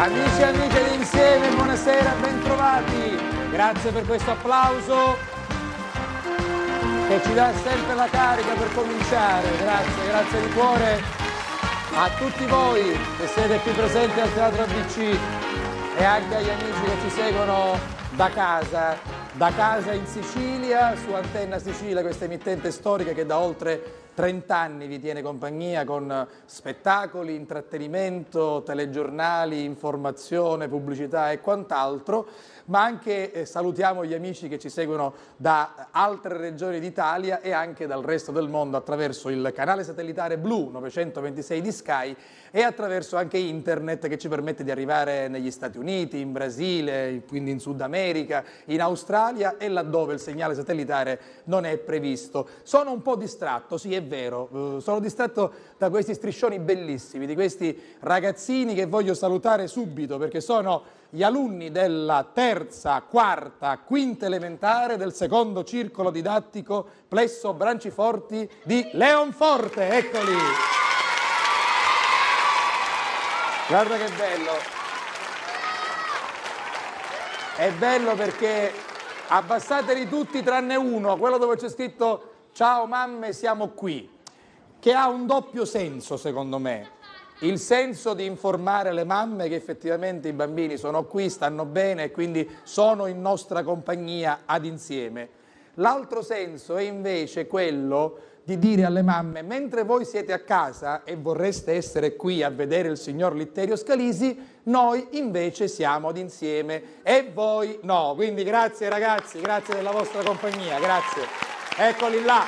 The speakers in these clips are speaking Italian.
Amici e amiche di Insieme, buonasera, bentrovati. Grazie per questo applauso che ci dà sempre la carica per cominciare. Grazie di cuore a tutti voi che siete qui presenti al Teatro ABC e anche agli amici che ci seguono da casa in Sicilia, su Antenna Sicilia, questa emittente storica che da oltre 30 anni vi tiene compagnia con spettacoli, intrattenimento, telegiornali, informazione, pubblicità e quant'altro, ma anche salutiamo gli amici che ci seguono da altre regioni d'Italia e anche dal resto del mondo attraverso il canale satellitare Blu 926 di Sky e attraverso anche internet che ci permette di arrivare negli Stati Uniti, in Brasile, quindi in Sud America, in Australia e laddove il segnale satellitare non è previsto. Sono un po' distratto, sì è vero, sono distratto da questi striscioni bellissimi, di questi ragazzini che voglio salutare subito perché sono gli alunni della terza, quarta, quinta elementare del secondo circolo didattico Plesso Branciforti di Leonforte, eccoli! Guarda che bello! È bello perché abbassateli tutti tranne uno, quello dove c'è scritto "Ciao mamme, siamo qui", che ha un doppio senso secondo me. Il senso di informare le mamme che effettivamente i bambini sono qui, stanno bene e quindi sono in nostra compagnia ad Insieme. L'altro senso è invece quello di dire alle mamme: mentre voi siete a casa e vorreste essere qui a vedere il signor Litterio Scalisi, noi invece siamo ad Insieme e voi no. Quindi grazie ragazzi, grazie della vostra compagnia, grazie. Eccoli là.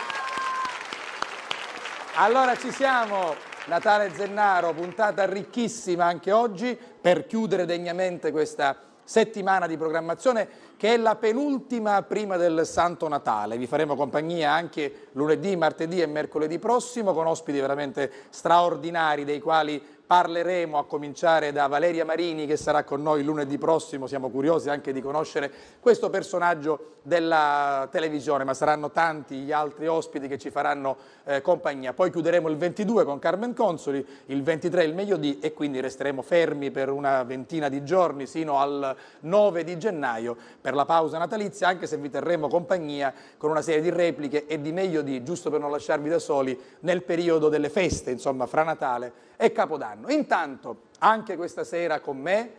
Allora ci siamo. Natale Zennaro, puntata ricchissima anche oggi per chiudere degnamente questa settimana di programmazione che è la penultima prima del Santo Natale. Vi faremo compagnia anche lunedì, martedì e mercoledì prossimo con ospiti veramente straordinari dei quali parleremo, a cominciare da Valeria Marini che sarà con noi lunedì prossimo. Siamo curiosi anche di conoscere questo personaggio della televisione, ma saranno tanti gli altri ospiti che ci faranno compagnia. Poi chiuderemo il 22 con Carmen Consoli, il 23 il meglio di e quindi resteremo fermi per una ventina di giorni sino al 9 di gennaio per la pausa natalizia, anche se vi terremo compagnia con una serie di repliche e di meglio di, giusto per non lasciarvi da soli nel periodo delle feste, insomma fra Natale e Capodanno. Intanto anche questa sera con me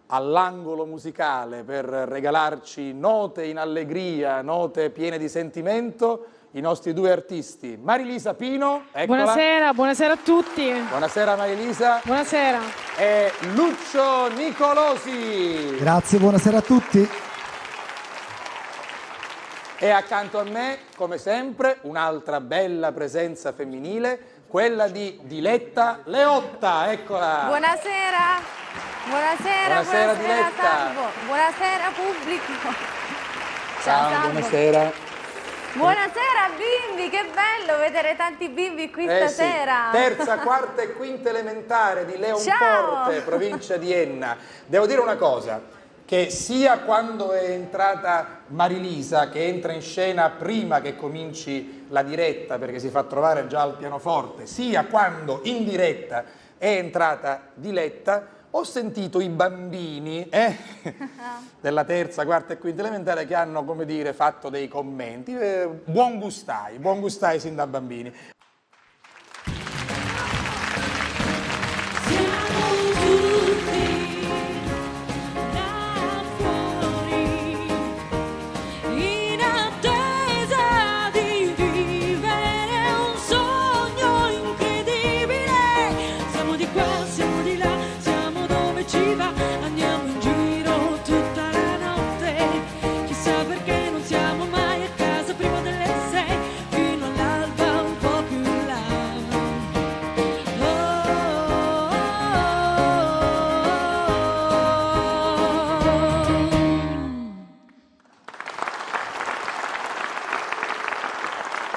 all'angolo musicale per regalarci note in allegria, note piene di sentimento, i nostri due artisti, Marilisa Pino, eccola. Buonasera a tutti. Buonasera Marilisa. Buonasera. E Lucio Nicolosi. Grazie, buonasera a tutti. E accanto a me, come sempre, un'altra bella presenza femminile, quella di Diletta Leotta, eccola. Buonasera. Buonasera Diletta. Salvo. Buonasera pubblico. Ciao, Salvo. buonasera. Buonasera bimbi, che bello vedere tanti bimbi qui stasera. Sì. Terza, quarta e quinta elementare di Leonforte, Ciao. provincia di Enna. Devo dire una cosa, che sia quando è entrata Marilisa, che entra in scena prima che cominci la diretta perché si fa trovare già al pianoforte, sia quando in diretta è entrata Diletta, ho sentito i bambini della terza, quarta e quinta elementare che hanno, come dire, fatto dei commenti. Buon gustai sin da bambini.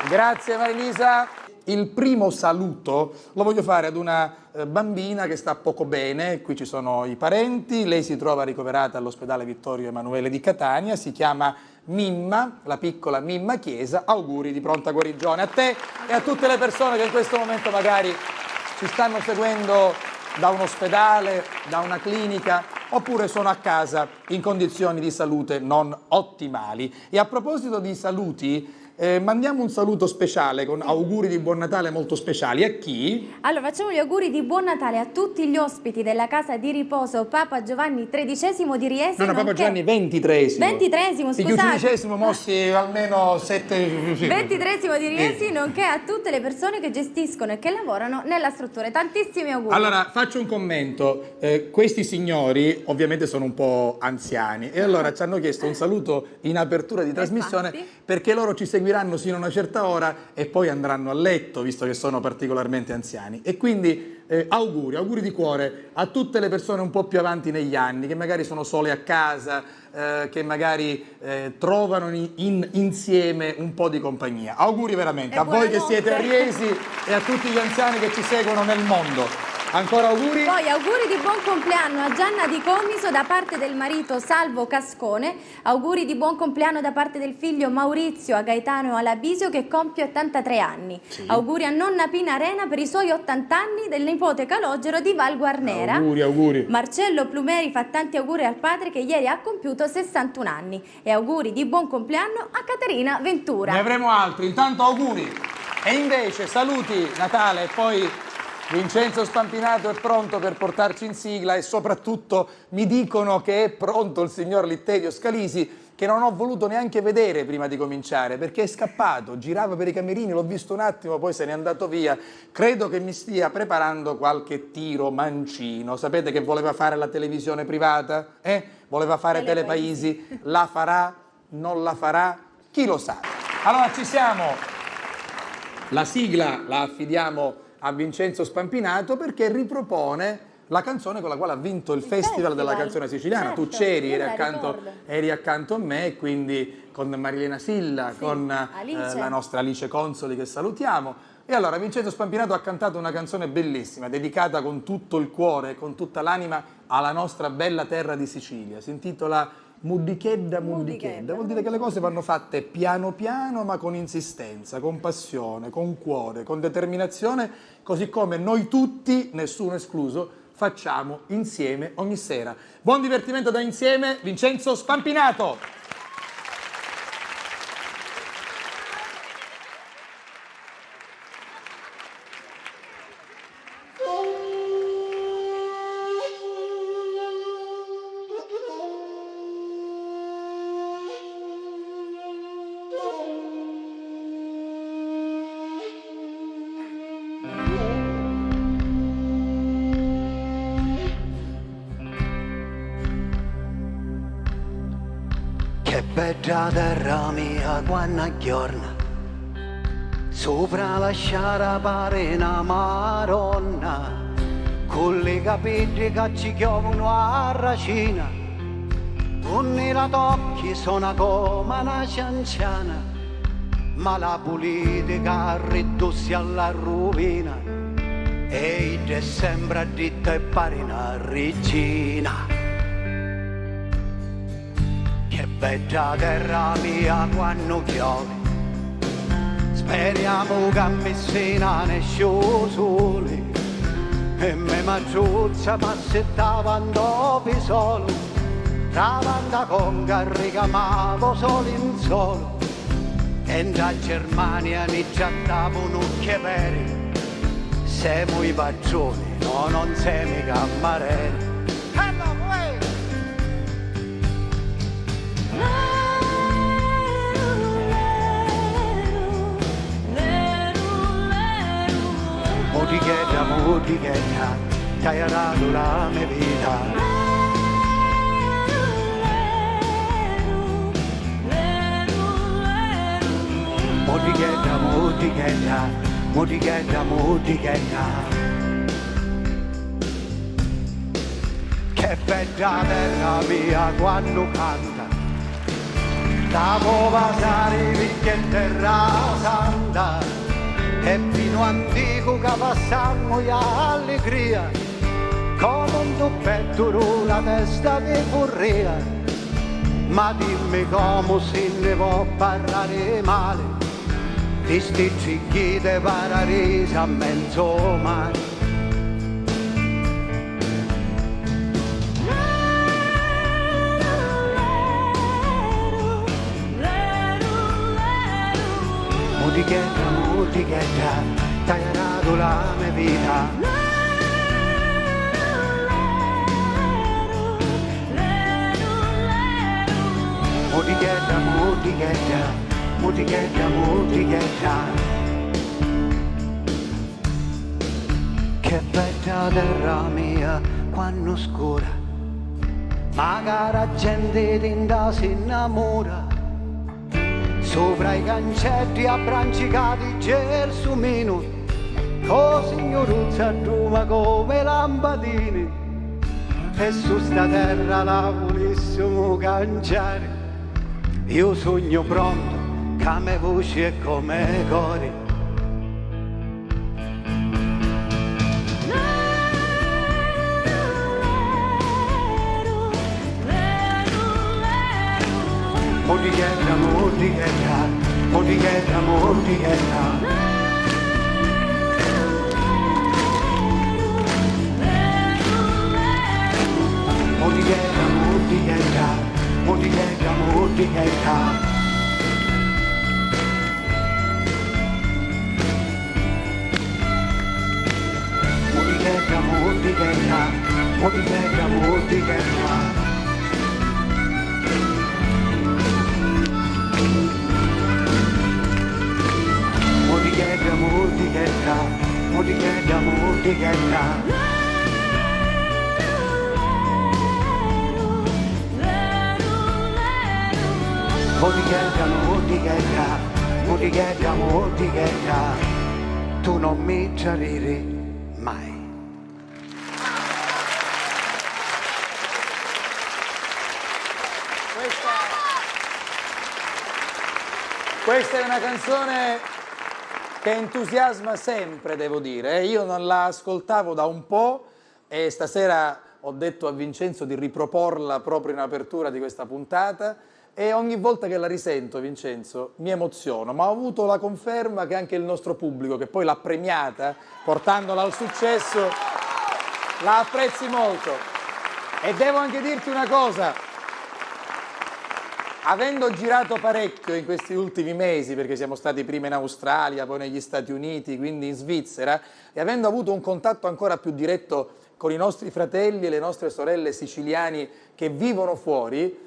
Grazie Marilisa. Il primo saluto lo voglio fare ad una bambina che sta poco bene, qui ci sono i parenti, lei si trova ricoverata all'ospedale Vittorio Emanuele di Catania, si chiama Mimma, la piccola Mimma Chiesa. Auguri di pronta guarigione a te e a tutte le persone che in questo momento magari ci stanno seguendo da un ospedale, da una clinica, oppure sono a casa in condizioni di salute non ottimali. E a proposito di saluti, mandiamo un saluto speciale con auguri di buon Natale molto speciali. A chi? Allora, facciamo gli auguri di buon Natale a tutti gli ospiti della casa di riposo Papa Giovanni XIII di Riesi. No, Papa Giovanni XXIII. XXIII, scusate. XXIII, mossi almeno 7... XXIII di Riesi, nonché a tutte le persone che gestiscono e che lavorano nella struttura. Tantissimi auguri. Allora, faccio un commento. Questi signori ovviamente sono un po' anziani e allora ci hanno chiesto un saluto in apertura di trasmissione, perché loro ci seguiranno sino a una certa ora e poi andranno a letto, visto che sono particolarmente anziani. E quindi auguri di cuore a tutte le persone un po' più avanti negli anni, che magari sono sole a casa, che magari trovano insieme un po' di compagnia. Auguri veramente a voi che siete a Riesi e a tutti gli anziani che ci seguono nel mondo. Ancora auguri. Poi auguri di buon compleanno a Gianna Di Commiso da parte del marito Salvo Cascone, auguri di buon compleanno da parte del figlio Maurizio a Gaetano Alabisio che compie 83 anni. Sì. Auguri a nonna Pina Arena per i suoi 80 anni, del nipote Calogero di Val Guarnera. Auguri. Marcello Plumeri fa tanti auguri al padre che ieri ha compiuto 61 anni e auguri di buon compleanno a Caterina Ventura. Ne avremo altri, intanto auguri. E invece saluti Natale e poi Vincenzo Spampinato è pronto per portarci in sigla e soprattutto mi dicono che è pronto il signor Litterio Scalisi, che non ho voluto neanche vedere prima di cominciare perché è scappato, girava per i camerini, l'ho visto un attimo, poi se n'è andato via. Credo che mi stia preparando qualche tiro mancino. Sapete che voleva fare la televisione privata? Voleva fare Telepaesi? La farà? Non la farà? Chi lo sa? Allora ci siamo. La sigla la affidiamo a Vincenzo Spampinato perché ripropone la canzone con la quale ha vinto il Festival della canzone siciliana. Certo, tu c'eri, eri accanto a me, quindi con Marilena Silla, sì, con la nostra Alice Consoli che salutiamo. E allora Vincenzo Spampinato ha cantato una canzone bellissima, dedicata con tutto il cuore, con tutta l'anima alla nostra bella terra di Sicilia. Si intitola Muddichedda, Muddichedda. Vuol dire che le cose vanno fatte piano piano ma con insistenza, con passione, con cuore, con determinazione, così come noi tutti, nessuno escluso, facciamo insieme ogni sera. Buon divertimento da insieme, Vincenzo Spampinato! Che bella terra mia quando aggiorna, sopra la sciara pare una maronna, con le capelli che ci chiovono a racina, con la tocchi sono come una cianciana, ma la politica ridossi alla rovina, e è sempre dritta e pare una regina. Che bella terra mia quando piove, speriamo che a Messina ne esce il sole, e me maggiuzza passettava dopo i solo, travanda con carrica mavo solo in solo, e da Germania ne giattavano che veri, siamo i pagioni, no non siamo i cammareri. Modichetta, ti hai dato la mia vita. Modichetta, modichetta, modichetta, modichetta. Che bella terra mia quando canta, da passare perché terra santa, è vino antico che passammo e allegria, come un tuppetto la testa che vorrea, ma dimmi come se ne può parlare male, di sti cicchi de pararisi a mezzo mare. musichetta, tagliato la mia vita. Musichetta, musichetta, musichetta, musichetta. Che bella terra mia quando scura, magari gente tinta si innamora. Sopra i cancetti abbrancicati gelsomino, con signoruzza duma come lampadini. E su sta terra la volessimo cangiare. Io sogno pronto, come voce e come cori. Musichetta, musichetta, musichetta, musichetta. Musichetta, musichetta, musichetta, musichetta. Musichetta, musichetta, musichetta, musichetta. Musichetta, musichetta, musichetta, musichetta. Musichetta, musichetta, musichetta, musichetta. Tu non mi giariri mai. Questa è una canzone che entusiasma sempre, devo dire. Io non la ascoltavo da un po' e stasera ho detto a Vincenzo di riproporla proprio in apertura di questa puntata e ogni volta che la risento, Vincenzo, mi emoziono, ma ho avuto la conferma che anche il nostro pubblico, che poi l'ha premiata, portandola al successo, la apprezzi molto. E devo anche dirti una cosa. Avendo girato parecchio in questi ultimi mesi, perché siamo stati prima in Australia, poi negli Stati Uniti, quindi in Svizzera, e avendo avuto un contatto ancora più diretto con i nostri fratelli e le nostre sorelle siciliani che vivono fuori,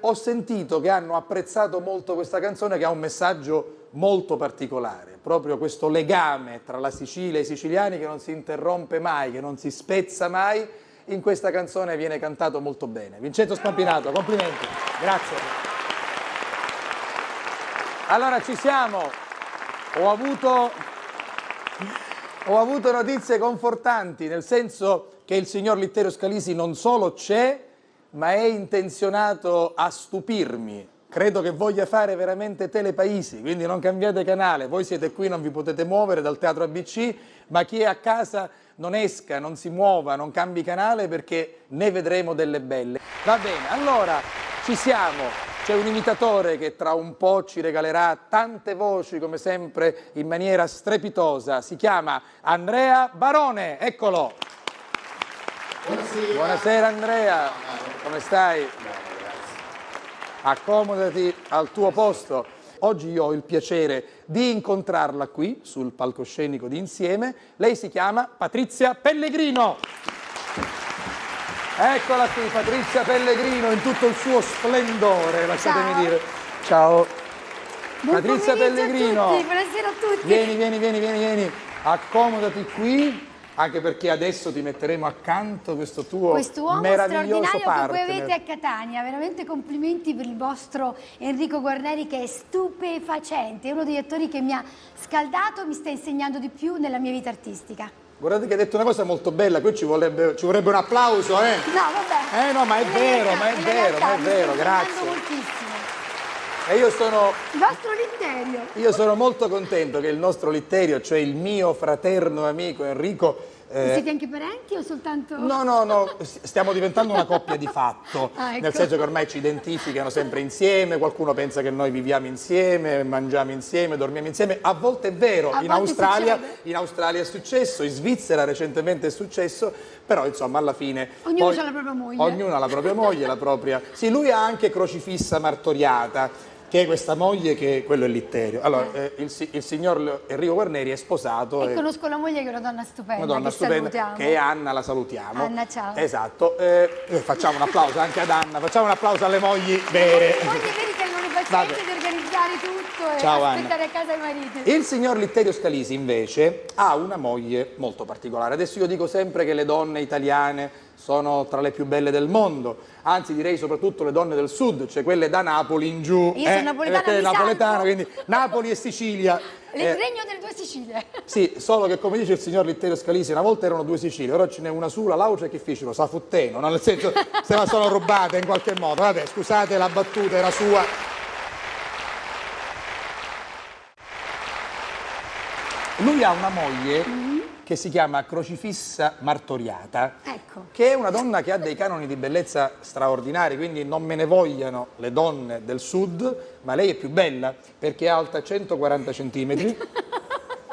ho sentito che hanno apprezzato molto questa canzone, che ha un messaggio molto particolare, proprio questo legame tra la Sicilia e i siciliani che non si interrompe mai, che non si spezza mai. In questa canzone viene cantato molto bene. Vincenzo Spampinato, complimenti, grazie. Allora ci siamo, ho avuto notizie confortanti, nel senso che il signor Litterio Scalisi non solo c'è, ma è intenzionato a stupirmi. Credo che voglia fare veramente Telepaisi, quindi non cambiate canale, voi siete qui, non vi potete muovere dal Teatro ABC, ma chi è a casa non esca, non si muova, non cambi canale perché ne vedremo delle belle. Va bene, allora ci siamo. C'è un imitatore che tra un po' ci regalerà tante voci, come sempre, in maniera strepitosa. Si chiama Andrea Barone, eccolo. Buonasera. Buonasera Andrea, come stai? Accomodati al tuo posto. Oggi io ho il piacere di incontrarla qui, sul palcoscenico di Insieme. Lei si chiama Patrizia Pellegrino. Eccola qui, Patrizia Pellegrino in tutto il suo splendore, lasciatemi dire. Ciao. Patrizia Pellegrino. A tutti, buonasera a tutti. Vieni. Accomodati qui, anche perché adesso ti metteremo accanto quest'uomo meraviglioso straordinario partner. che voi avete a Catania. Veramente complimenti per il vostro Enrico Guarneri, che è stupefacente. È uno degli attori che mi ha scaldato, mi sta insegnando di più nella mia vita artistica. Guardate che hai detto una cosa molto bella, qui ci vorrebbe un applauso, eh? No, vabbè. No, ma è vero, grazie. Moltissimo. E io sono... Il vostro Litterio. Io sono molto contento che il nostro Litterio, cioè il mio fraterno amico Enrico... Siete anche parenti o soltanto... No, stiamo diventando una coppia di fatto, Ah, ecco. Nel senso che ormai ci identificano sempre insieme, qualcuno pensa che noi viviamo insieme, mangiamo insieme, dormiamo insieme, a volte è vero, A in volte Australia è successo, in Svizzera recentemente è successo, però insomma alla fine... Ognuno poi, ha la propria moglie. Ognuno ha la propria moglie, la propria... Sì, lui ha anche crocifissa martoriata. che è questa moglie, che quello è Litterio. Allora, il signor Enrico Guarneri è sposato. E conosco la moglie che è una donna stupenda, Una donna che stupenda, salutiamo. che è Anna, la salutiamo. Anna, ciao. Esatto. Facciamo un applauso anche ad Anna, facciamo un applauso alle mogli vere. Le mogli vedi che hanno le pazienze di organizzare tutto e Ciao, aspettare a casa i mariti. Il signor Litterio Scalisi invece ha una moglie molto particolare. Adesso io dico sempre che le donne italiane sono tra le più belle del mondo, anzi direi soprattutto le donne del sud, cioè quelle da Napoli in giù. Io sono napoletana, perché è mi napoletana, salvo. quindi Napoli e Sicilia. Il regno delle due Sicilie. Sì, solo che come dice il signor Litterio Scalisi, una volta erano due Sicilie, ora ce n'è una sola, l'auce che fecero, Safutteno, no? Nel senso se la sono rubate in qualche modo. Vabbè, scusate, la battuta era sua. Lui ha una moglie che si chiama Crocifissa Martoriata, Ecco. che è una donna che ha dei canoni di bellezza straordinari, quindi non me ne vogliano le donne del sud, ma lei è più bella perché è alta 140 centimetri,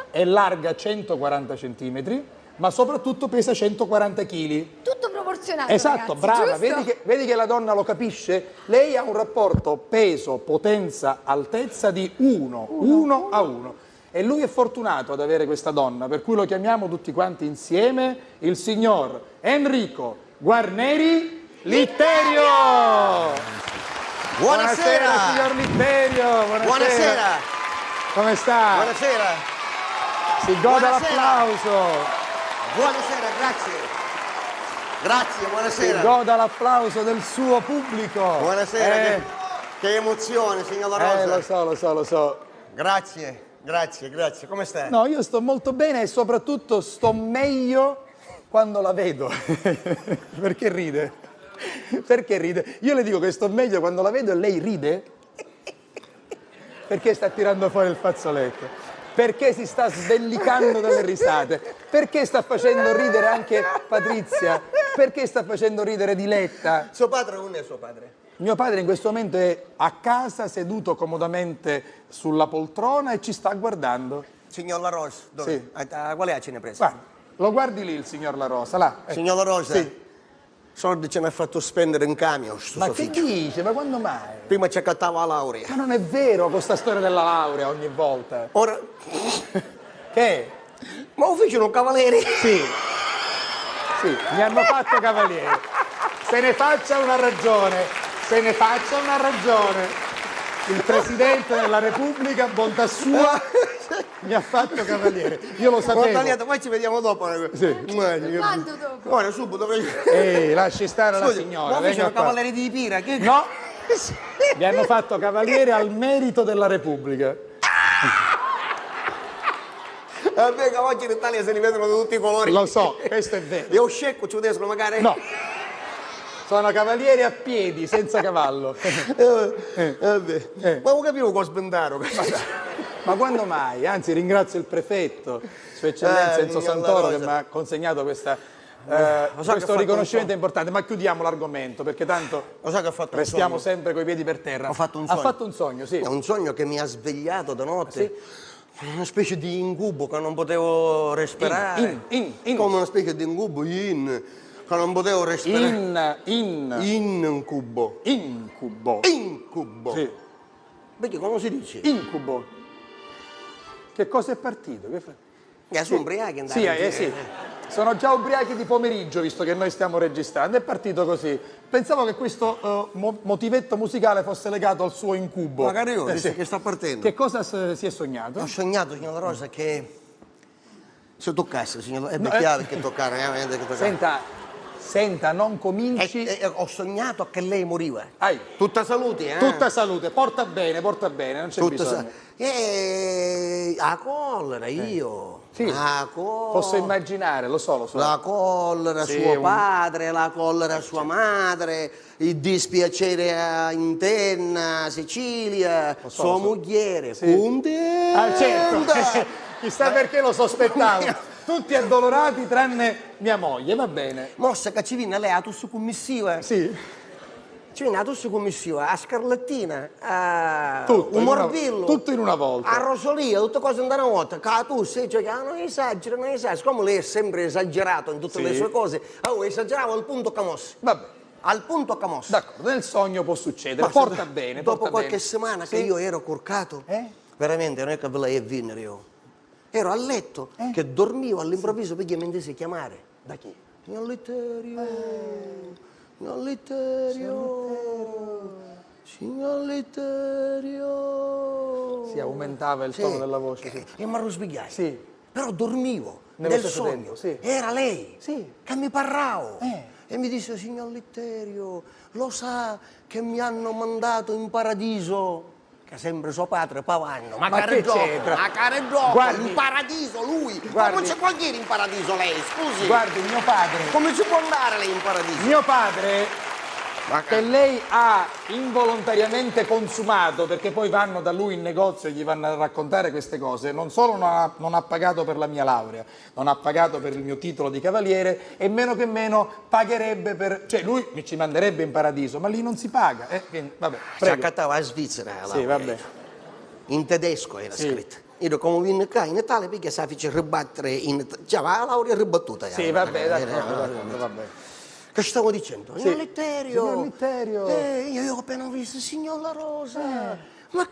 è larga 140 centimetri, ma soprattutto pesa 140 kg. Tutto proporzionato, Esatto, ragazzi, brava, giusto? vedi che la donna lo capisce? Lei ha un rapporto peso, potenza, altezza di 1 a 1. E lui è fortunato ad avere questa donna, per cui lo chiamiamo tutti quanti insieme il signor Enrico Guarneri Litterio! Buonasera! Signor Litterio! Buonasera! Buonasera! Come sta? Buonasera! Si goda Buonasera. l'applauso! Buonasera, grazie! Grazie, Si buonasera! goda l'applauso del suo pubblico! Buonasera, che emozione, signor La Rosa! Lo so. Grazie, grazie. Come stai? No, io sto molto bene e soprattutto sto meglio quando la vedo. Perché ride? Perché ride? Io le dico che sto meglio quando la vedo e lei ride? Perché sta tirando fuori il fazzoletto? Perché si sta sbellicando dalle risate? Perché sta facendo ridere anche Patrizia? Perché sta facendo ridere Diletta? Suo padre non è suo padre? Mio padre in questo momento è a casa, seduto comodamente sulla poltrona e ci sta guardando. Signor La Rosa, dove? Sì. Qual è ce ne presa? Guarda, lo guardi lì il signor La Rosa, là. Signor La Rosa, Sì. soldi ce ne ha fatto spendere in camion, sto Ma suo che figlio. dice? Ma quando mai? Prima ci accattava la laurea. Ma non è vero con sta storia della laurea ogni volta. Ora, Che? ma ufficio un cavaliere? Sì, mi hanno fatto cavaliere. Se ne faccia una ragione. Il Presidente della Repubblica, bontà sua, mi ha fatto cavaliere. Io lo sapevo. Poi ci vediamo dopo. Sì. Quando dopo? Ora, subito. Ehi, lasci stare la Scusi, signora. ma Venga facciano qua. cavalieri di Pira? Che... No, mi hanno fatto cavaliere al merito della Repubblica. Vabbè, che oggi in Italia se li vedono di tutti i colori. Lo so, questo è vero. Io scecco, ci desco magari. No, sono cavalieri a piedi, senza cavallo. Vabbè. Ma non capivo cosa sbandaro. Ma quando mai? Anzi, ringrazio il prefetto, Sua Eccellenza Enzo signor La Santoro, che Rosa. mi ha consegnato questo che ha fatto riconoscimento un importante. Ma chiudiamo l'argomento, perché tanto Lo so che ha fatto un restiamo sogno? sempre coi piedi per terra. Ho fatto un Ha sogno. fatto un sogno, sì. È un sogno che mi ha svegliato da notte. Una specie di incubo che non potevo respirare. In. Come una specie di incubo, che non potevo respirare. Incubo. Incubo. Incubo. Sì. Perché come si dice? Incubo. Che cosa è partito? Sono ubriachi andare Sì, in giro. sì. Sono già ubriachi di pomeriggio, visto che noi stiamo registrando. È partito così. Pensavo che questo motivetto musicale fosse legato al suo incubo. Magari io, sì. che sta partendo. Che cosa si è sognato? Ho sognato, signor La Rosa, che se toccasse, signor La Rosa, chiaro che toccare, che toccare. Senta, non cominci. Ho sognato che lei moriva. Ai. Tutta salute, eh? Tutta salute, porta bene, non c'è bisogno. La collera, io. Sì. La collera. Posso immaginare, lo so. La collera Sì, suo padre, la collera sua madre, il dispiacere interna, Sicilia, so, sua moglie, Sì. contenta. Ah, certo. Chissà perché lo sospettavo. Tutti addolorati tranne mia moglie, va bene. Mossa che ci viene lei a tussa commissiva. Sì. Ci viene a tussa commissiva, a Scarlattina, a Tutto, un in una- morbillo. tutto in una volta. A Rosolia, tutte cose in una volta. Che tu sei, cioè, non esagera, non esagera. Siccome lei è sempre esagerato in tutte Sì. le sue cose, esageravo al punto che mossa. Vabbè. al punto che mossa. D'accordo, nel sogno può succedere, Ma porta bene. dopo porta qualche bene. settimana che io ero corcato, veramente non è che ve la venere io. Ero a letto, che dormivo all'improvviso perché mi intesi chiamare. Da chi? Signor Litterio, signor Litterio, signor Litterio. Si aumentava il tono della voce. Sì. E mi arrosbigliai. Sì. Però dormivo, Nello nel stesso sogno. tempo, sì. Era lei Sì. che mi parlava. E mi disse, signor Litterio, lo sa che mi hanno mandato in paradiso? Che sempre suo padre Pavanno. Ma che c'entra? Ma care gioco, Guardi. in paradiso lui. Guardi. Come si può dire in paradiso lei, scusi? Guardi, mio padre. Come si può andare lei in paradiso? Mio padre, che lei ha involontariamente consumato, perché poi vanno da lui in negozio e gli vanno a raccontare queste cose, non solo non ha pagato per la mia laurea, non ha pagato per il mio titolo di cavaliere e meno che meno pagherebbe per... Cioè lui mi ci manderebbe in paradiso, ma lì non si paga. Quindi, vabbè, Si prego. accattava a Svizzera. Sì, vabbè. In tedesco era Sì. scritto. Io come venne qua in Italia perché si fece ribattere in... Già, la laurea ribattuta. Sì, vabbè, d'accordo, vabbè. Che stavo dicendo? Sì. Signor Litterio! Signor Litterio! Io ho appena visto signor La Rosa! Ma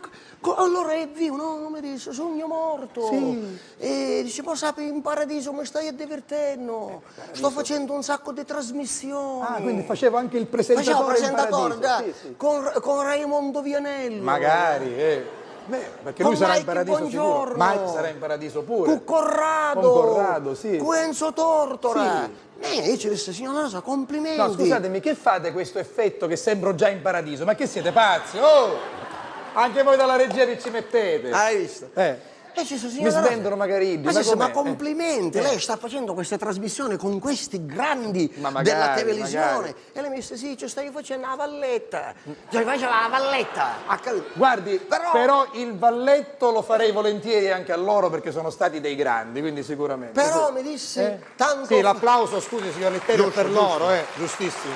allora è vivo? No, mi disse, sogno morto! Sì. E dice, ma sappi, in paradiso mi stai divertendo! Sto facendo un sacco di trasmissioni! Ah, quindi facevo anche il Facevo presentatore in presentatore, paradiso. già, Sì, sì. con Raimondo Vianello! Magari, Beh, perché Con lui sarà in Mike paradiso sicuro. Buongiorno. Mike sarà in paradiso pure. Con Corrado! Con Corrado, sì. Con Enzo Tortora! Sì. Io ci disse, signor La Rosa, complimenti! No, scusatemi, che fate questo effetto che sembro già in paradiso? Ma che siete pazzi? Oh! Anche voi dalla regia vi ci mettete. Hai visto? E ci sono, Mi signor La Rosa. svendono magari Ma, sì, ma com'è? complimenti, lei sta facendo queste trasmissioni con questi grandi Ma magari, della televisione. magari. E lei mi disse, sì, ci stai facendo la valletta. Cioè, faceva la valletta. Guardi, Però- però il valletto lo farei volentieri anche a loro perché sono stati dei grandi, quindi sicuramente. Però sì. mi disse, tanto... Sì, l'applauso, scusi signor Litterio, Giusto, per giusto. loro, giustissimo.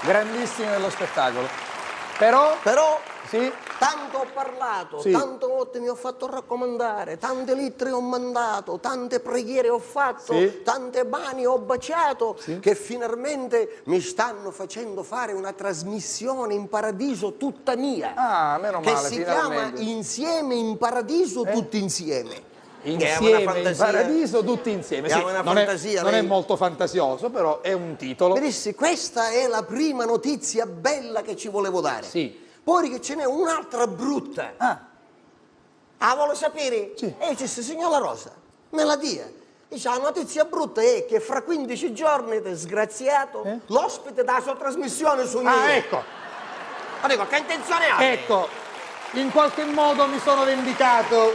Grandissimi nello spettacolo. Però, Però sì, tanto ho parlato, Sì. tante volte mi ho fatto raccomandare, tante lettere ho mandato, tante preghiere ho fatto, Sì. tante mani ho baciato, che finalmente mi stanno facendo fare una trasmissione in paradiso tutta mia. Ah, meno che male, si finalmente. chiama Insieme in paradiso, tutti insieme. È una insieme in fantasia. paradiso, tutti insieme. È Sì, una non fantasia, non è lei. molto fantasioso, però è un titolo. Mi disse, questa è la prima notizia bella che ci volevo dare. Sì. Poi che ce n'è un'altra brutta. Ah, vuole sapere? Sì. E io disse, signor La Rosa, me la dia. Dice, la notizia brutta è che fra 15 giorni, disgraziato, l'ospite della sua trasmissione su Ah, ecco, Ma dico, che intenzione ha? ecco, in qualche modo mi sono vendicato,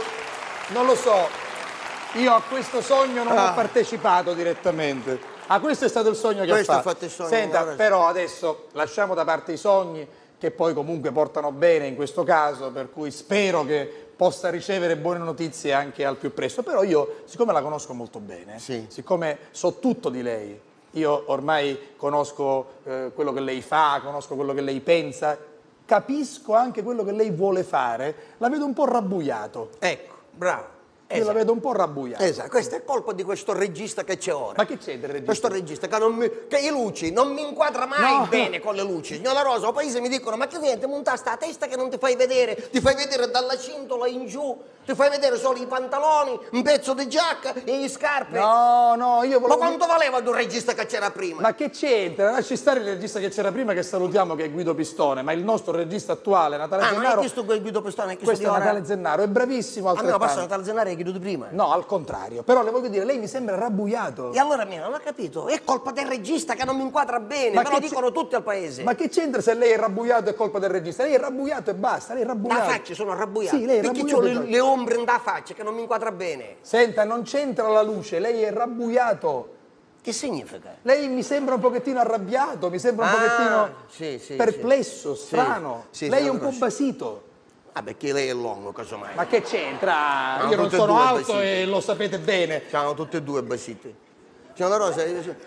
non lo so, io a questo sogno non ho partecipato direttamente. Ah, questo è stato il sogno che Questo ha ha fatto. fatto il sogno, Senta, guarda. però adesso lasciamo da parte i sogni, che poi comunque portano bene in questo caso, per cui spero che possa ricevere buone notizie anche al più presto. Però io, siccome la conosco molto bene, Sì. siccome so tutto di lei, io ormai conosco quello che lei fa, conosco quello che lei pensa, capisco anche quello che lei vuole fare, la vedo un po' rabbuiato. Ecco, bravo. Io la vedo un po' rabbuiato. Esatto, questa è colpa di questo regista che c'è ora. Ma che c'è del regista? Questo regista che le luci non mi inquadra mai No. bene con le luci. Signor La Rosa, al paese mi dicono, ma che viene, ti monta sta testa che non ti fai vedere dalla cintola in giù, ti fai vedere solo i pantaloni, un pezzo di giacca e le scarpe. No, io Ma volevo... quanto valeva il regista che c'era prima? Ma che c'entra? Lasci stare il regista che c'era prima, che salutiamo, che è Guido Pistone, ma il nostro regista attuale, Natale non è Zennaro... questo quel Guido Pestone, Questo è Natale Zennaro, è bravissimo A me lo passa altrettanto. Natale Zennaro e Guido di prima. No, al contrario. Però le voglio dire, lei mi sembra rabbuiato. E allora mia, non ho capito, è colpa del regista che non mi inquadra bene, Ma me lo che dicono tutti al paese. Ma che c'entra se lei è rabbuiato è colpa del regista? Lei è rabbuiato e basta, lei è Da rabbuiato. faccia sono arrabbiato, Sì, lei è perché rabbuiato. ho le ombre in da faccia che non mi inquadra bene. Senta, non c'entra la luce, lei è rabbuiato. Che significa? Lei mi sembra un pochettino arrabbiato, mi sembra un pochettino sì, perplesso, sì. strano. Sì, lei sì, è lo un po' conosco. basito. Ah, perché lei è lungo, casomai. Ma che c'entra? No, Io non tutte e sono due alto basiti. e lo sapete bene. Siamo tutte e due basiti. Signor La Rosa,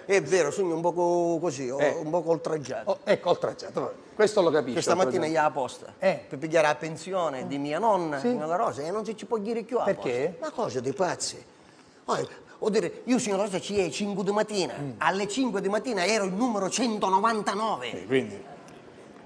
è vero, sogno un poco così, un poco oltraggiato. Oh, ecco, oltraggiato. vabbè. Questo lo capisco. Che stamattina oltraggiato. gli ha apposta Eh. per pigliare la pensione di mia nonna, Sì. signor La Rosa, e non si ci può dire più apposta. Perché? Una cosa di pazzi. Vuol dire, io signora Rosa ci è 5 di mattina, alle 5 di mattina ero il numero 199. Quindi,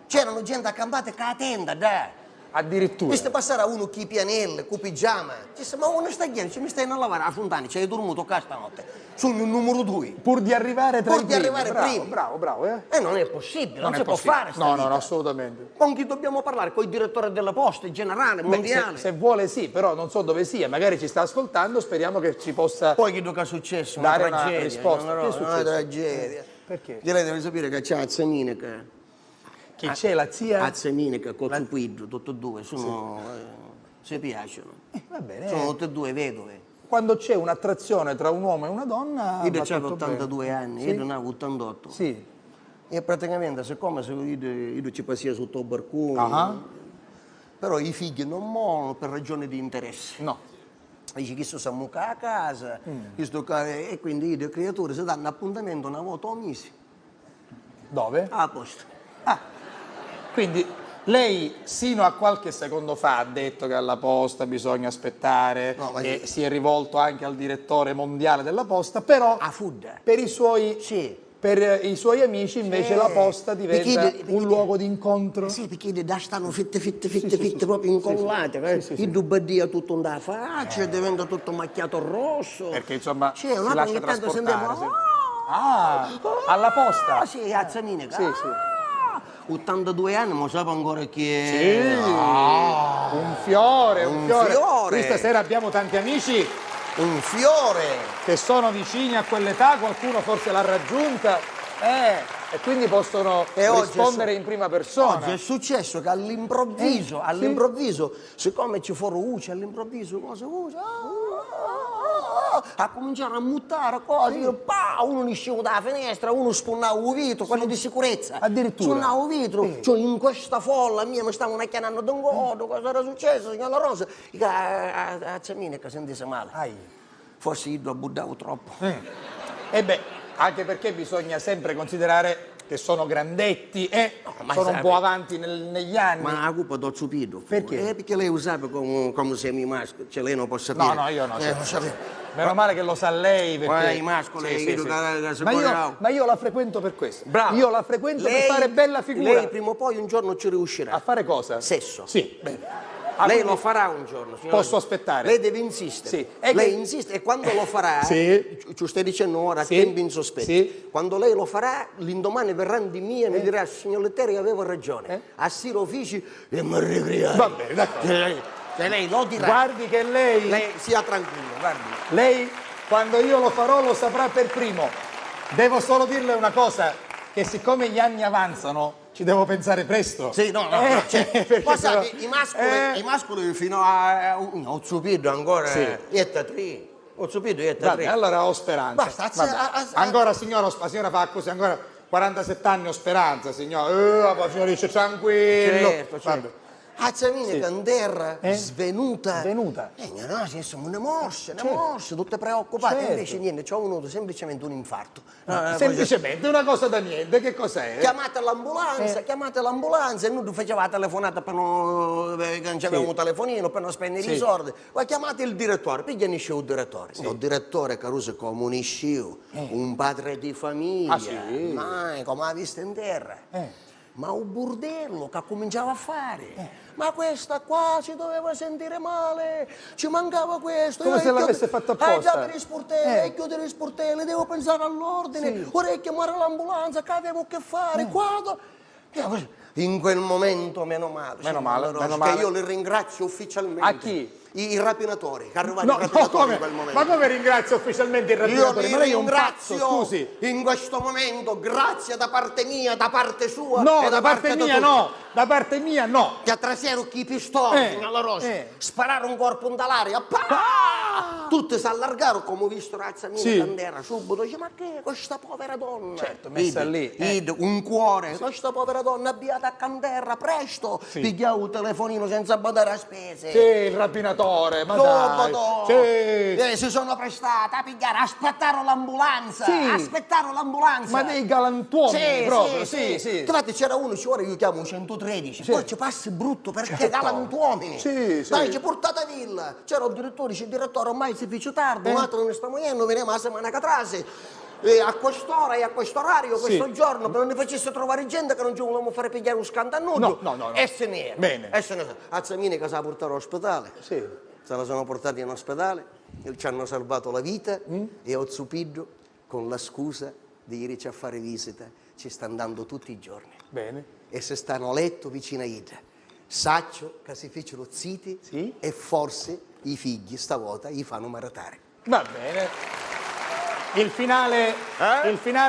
C'erano gente accampata con la tenda, dai. addirittura. Queste passare a uno chi pianelle, con pigiama. Dice, ma uno sta chiedendo, mi stai a lavorare a Fontana, ci hai dormito qua stanotte. Sono il numero 2. Pur di arrivare tra Pur i di primi. arrivare Bravo, primi. bravo, eh. E non è possibile, non è si può possibile. fare sta No, vita. no, assolutamente. Con chi dobbiamo parlare? Con il direttore della posta, generale, Beh, mondiale. se vuole sì, però non so dove sia, magari ci sta ascoltando, speriamo che ci possa... Poi che è successo? Dare Una una tragedia. risposta. Una, Che è successo? tragedia. Perché? Lei deve sapere che c'è la Zaminica. Che c'è la zia... La Zaminica con Zupido, tutti e due, sono... si piacciono. Va bene. Sono tutte e due vedove. Quando c'è un'attrazione tra un uomo e una donna... Io va avevo tutto 82 bene. anni, Sì? io ne avevo 88. Sì. E praticamente, siccome io ci passia sotto il barcone, Ah. però i figli non muoiono per ragioni di interesse. No. Dice che sto a casa, e quindi le creature si danno appuntamento una volta al mese. Dove? A posto. Quindi lei sino a qualche secondo fa ha detto che alla posta bisogna aspettare, No, ma e si è rivolto anche al direttore mondiale della posta, però A food. per i suoi, Sì. per i suoi amici invece la posta diventa Perché- un luogo di incontro. Sì, perché da stanno fitte, proprio incollate. Il dubbadia tutto da faccia, diventa tutto macchiato rosso. Perché insomma Sì, si un lascia ogni tanto trasportare. sentiamo... Sì. Ah, alla posta? Ah, sì, a Zaminica. Sì, sì. 82 anni, ma sape ancora chi è. Un fiore, un Un fiore. fiore. Qui stasera abbiamo tanti amici Un fiore. che sono vicini a quell'età, qualcuno forse l'ha raggiunta, e quindi possono E oggi rispondere in prima persona. Oggi è successo che all'improvviso, siccome ci furono voci, all'improvviso, a cominciare a mutare cose, io, uno ne usciva dalla finestra, uno sponnava il vetro, quello di sicurezza. Addirittura? Sponnava il vetro, cioè in questa folla mia mi stavano chiamando d'un godo, cosa era successo, signora Rosa? A Zaminica che sentisse male. Forse io buttavo troppo. E beh, anche perché bisogna sempre considerare che sono grandetti e ma sono un sai, po' avanti negli anni. Ma la colpa do Zupido. Perché? Perché lei usava come semi-masco, cioè lei non può sapere. No, io no. Non sapere. Meno male che lo sa lei perché... I mascoli, Sì, io sì. da Ma io la frequento per questo. Bravo. Io la frequento per Lei- fare bella figura. Lei prima o poi un giorno ci riuscirà. A fare cosa? Sesso. Sì, bene. Lei quindi lo farà un giorno. signora. Posso aspettare? Lei deve insistere. Sì. E Lei che- insiste e quando lo farà, Sì. ci stai dicendo ora, Sì. tempi in sospetto. Sì. Quando lei lo farà, l'indomani verranno di me e mi dirà, signor Lettieri, avevo ragione. A Siro Uffici e mi ricriai. Va bene, d'accordo. Che lei lo dirà. Guardi che lei, Sia tranquillo, guardi. lei, quando io lo farò, lo saprà per primo. Devo solo dirle una cosa, che siccome gli anni avanzano, ci devo pensare presto. Sì, no, perché poi sennò- sai, i mascoli fino a ho Zupido ancora, Sì. etta 3. Ho Zupido, etta Va 3. bene, allora ho speranza. Basta, Vabbè. Ancora signora, la signora fa così, ancora 47 anni ho speranza, signora. La signora dice tranquillo. Certo. Vabbè. A Zaminica in terra, svenuta. Svenuta. No, siamo una morse, tutte preoccupate. Certo. Invece niente, ci ho avuto semplicemente un infarto. Semplicemente una cosa da niente, che cos'è? Chiamate l'ambulanza, e noi facevamo la telefonata per che non c'avevamo un telefonino, per non spendere i soldi. Poi chiamate il direttore, poi gli il direttore. Il direttore Caruso come un iscio, un padre di famiglia. Ah, sì? Ma come ha visto in terra. Ma un bordello che cominciava a fare. Ma questa qua si doveva sentire male, ci mancava questo. Come se l'avesse fatto apposta. Chiudere gli sportelli, devo pensare all'ordine, ora chiamare l'ambulanza, che avevo che fare, qua. In quel momento, meno male. Meno male, Rosa, meno che male. io li ringrazio ufficialmente. A chi? I rapinatori, che arrivano No, i rapinatori come? in quel momento. Ma come ringrazio ufficialmente il Io rapinatore? li Ma lei è un pazzo, ringrazio scusi. in questo momento, grazie da parte mia, da parte sua. No, e da parte di mia tutti. no, da parte mia no. Che a trasero chi pistoni, signora Rosa, sparare un corpo dall'aria, tutti si allargarono come ho visto Razzanini Sì. Candera subito, dice ma che è questa povera donna? Certo, messa lì, un cuore, questa povera donna abbiata a Candera, presto, pigliavo il telefonino senza badare a spese. Sì, il rapinatore, ma dai. Sì. Si sono prestati a pigliare, aspettare l'ambulanza, Ma dei galantuomini proprio, sì. Infatti c'era uno, io chiamo 113, poi ci passi brutto perché Certo. galantuomini. Sì. Dai, ci portate a villa. C'era il direttore, ormai si fece tardi, un altro non stiamo iendo, veniamo la settimana che trase. A quest'ora e a questo orario, questo giorno, per non ne facesse trovare gente che non ci volevamo fare pigliare un scandanudo. No. E se ne era. Bene. E se ne era. Azzamini che se la portare all'ospedale. Sì. Se la sono portati in ospedale, ci hanno salvato la vita e Ozzupiddo, con la scusa di irci a fare visita, ci sta andando tutti i giorni. Bene. E se stanno a letto vicino a Ida, saccio che si fecero ziti e forse i figli stavolta gli fanno maratare. Va bene. Il finale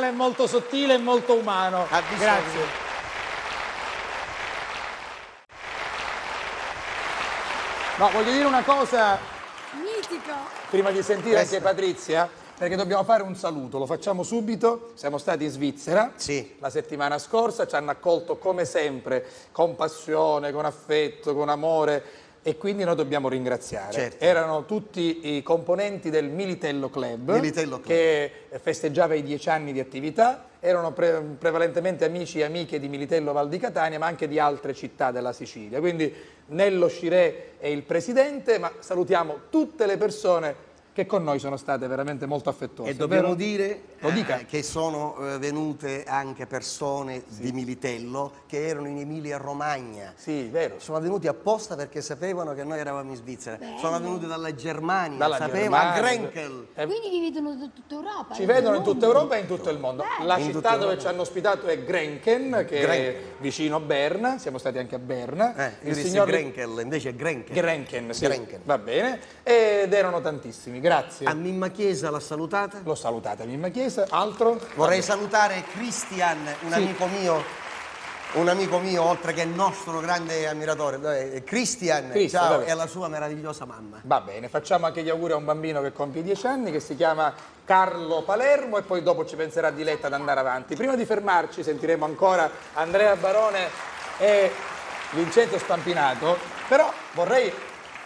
è molto sottile e molto umano. Grazie. No, voglio dire una cosa Mitico. prima di sentire anche Patrizia, perché dobbiamo fare un saluto, lo facciamo subito. Siamo stati in Svizzera la settimana scorsa, ci hanno accolto come sempre, con passione, con affetto, con amore. E quindi noi dobbiamo ringraziare. Certo. Erano tutti i componenti del Militello Club, che festeggiava i 10 anni di attività, erano prevalentemente amici e amiche di Militello Val di Catania, ma anche di altre città della Sicilia. Quindi Nello Scirè è il presidente, ma salutiamo tutte le persone che con noi sono state veramente molto affettuose. E dobbiamo dire Lo dica. che sono venute anche persone di Militello che erano in Emilia-Romagna. Sì, vero. Sono venuti apposta perché sapevano che noi eravamo in Svizzera. Sono venuti dalla Germania, Dalla sapevano, a Germania. Grenkel. Quindi vi vedono da tutta Europa. Ci vedono in tutta Europa e in tutto il mondo. La In città tutta dove Europa. ci hanno ospitato è Grenken, che è vicino a Berna, siamo stati anche a Berna. Io dissi Grenkel, invece è Grenkel. Grenken, sì, Grenken. va bene. Ed erano tantissimi, grazie. A Mimma Chiesa l'ha salutata. L'ho salutata Mimma Chiesa, altro? Vorrei salutare Christian, un amico mio, oltre che il nostro grande ammiratore. Christian, ciao, vabbè. e la sua meravigliosa mamma. Va bene, facciamo anche gli auguri a un bambino che compie 10 anni, che si chiama Carlo Palermo, e poi dopo ci penserà Diletta ad andare avanti. Prima di fermarci sentiremo ancora Andrea Barone e Vincenzo Spampinato, però vorrei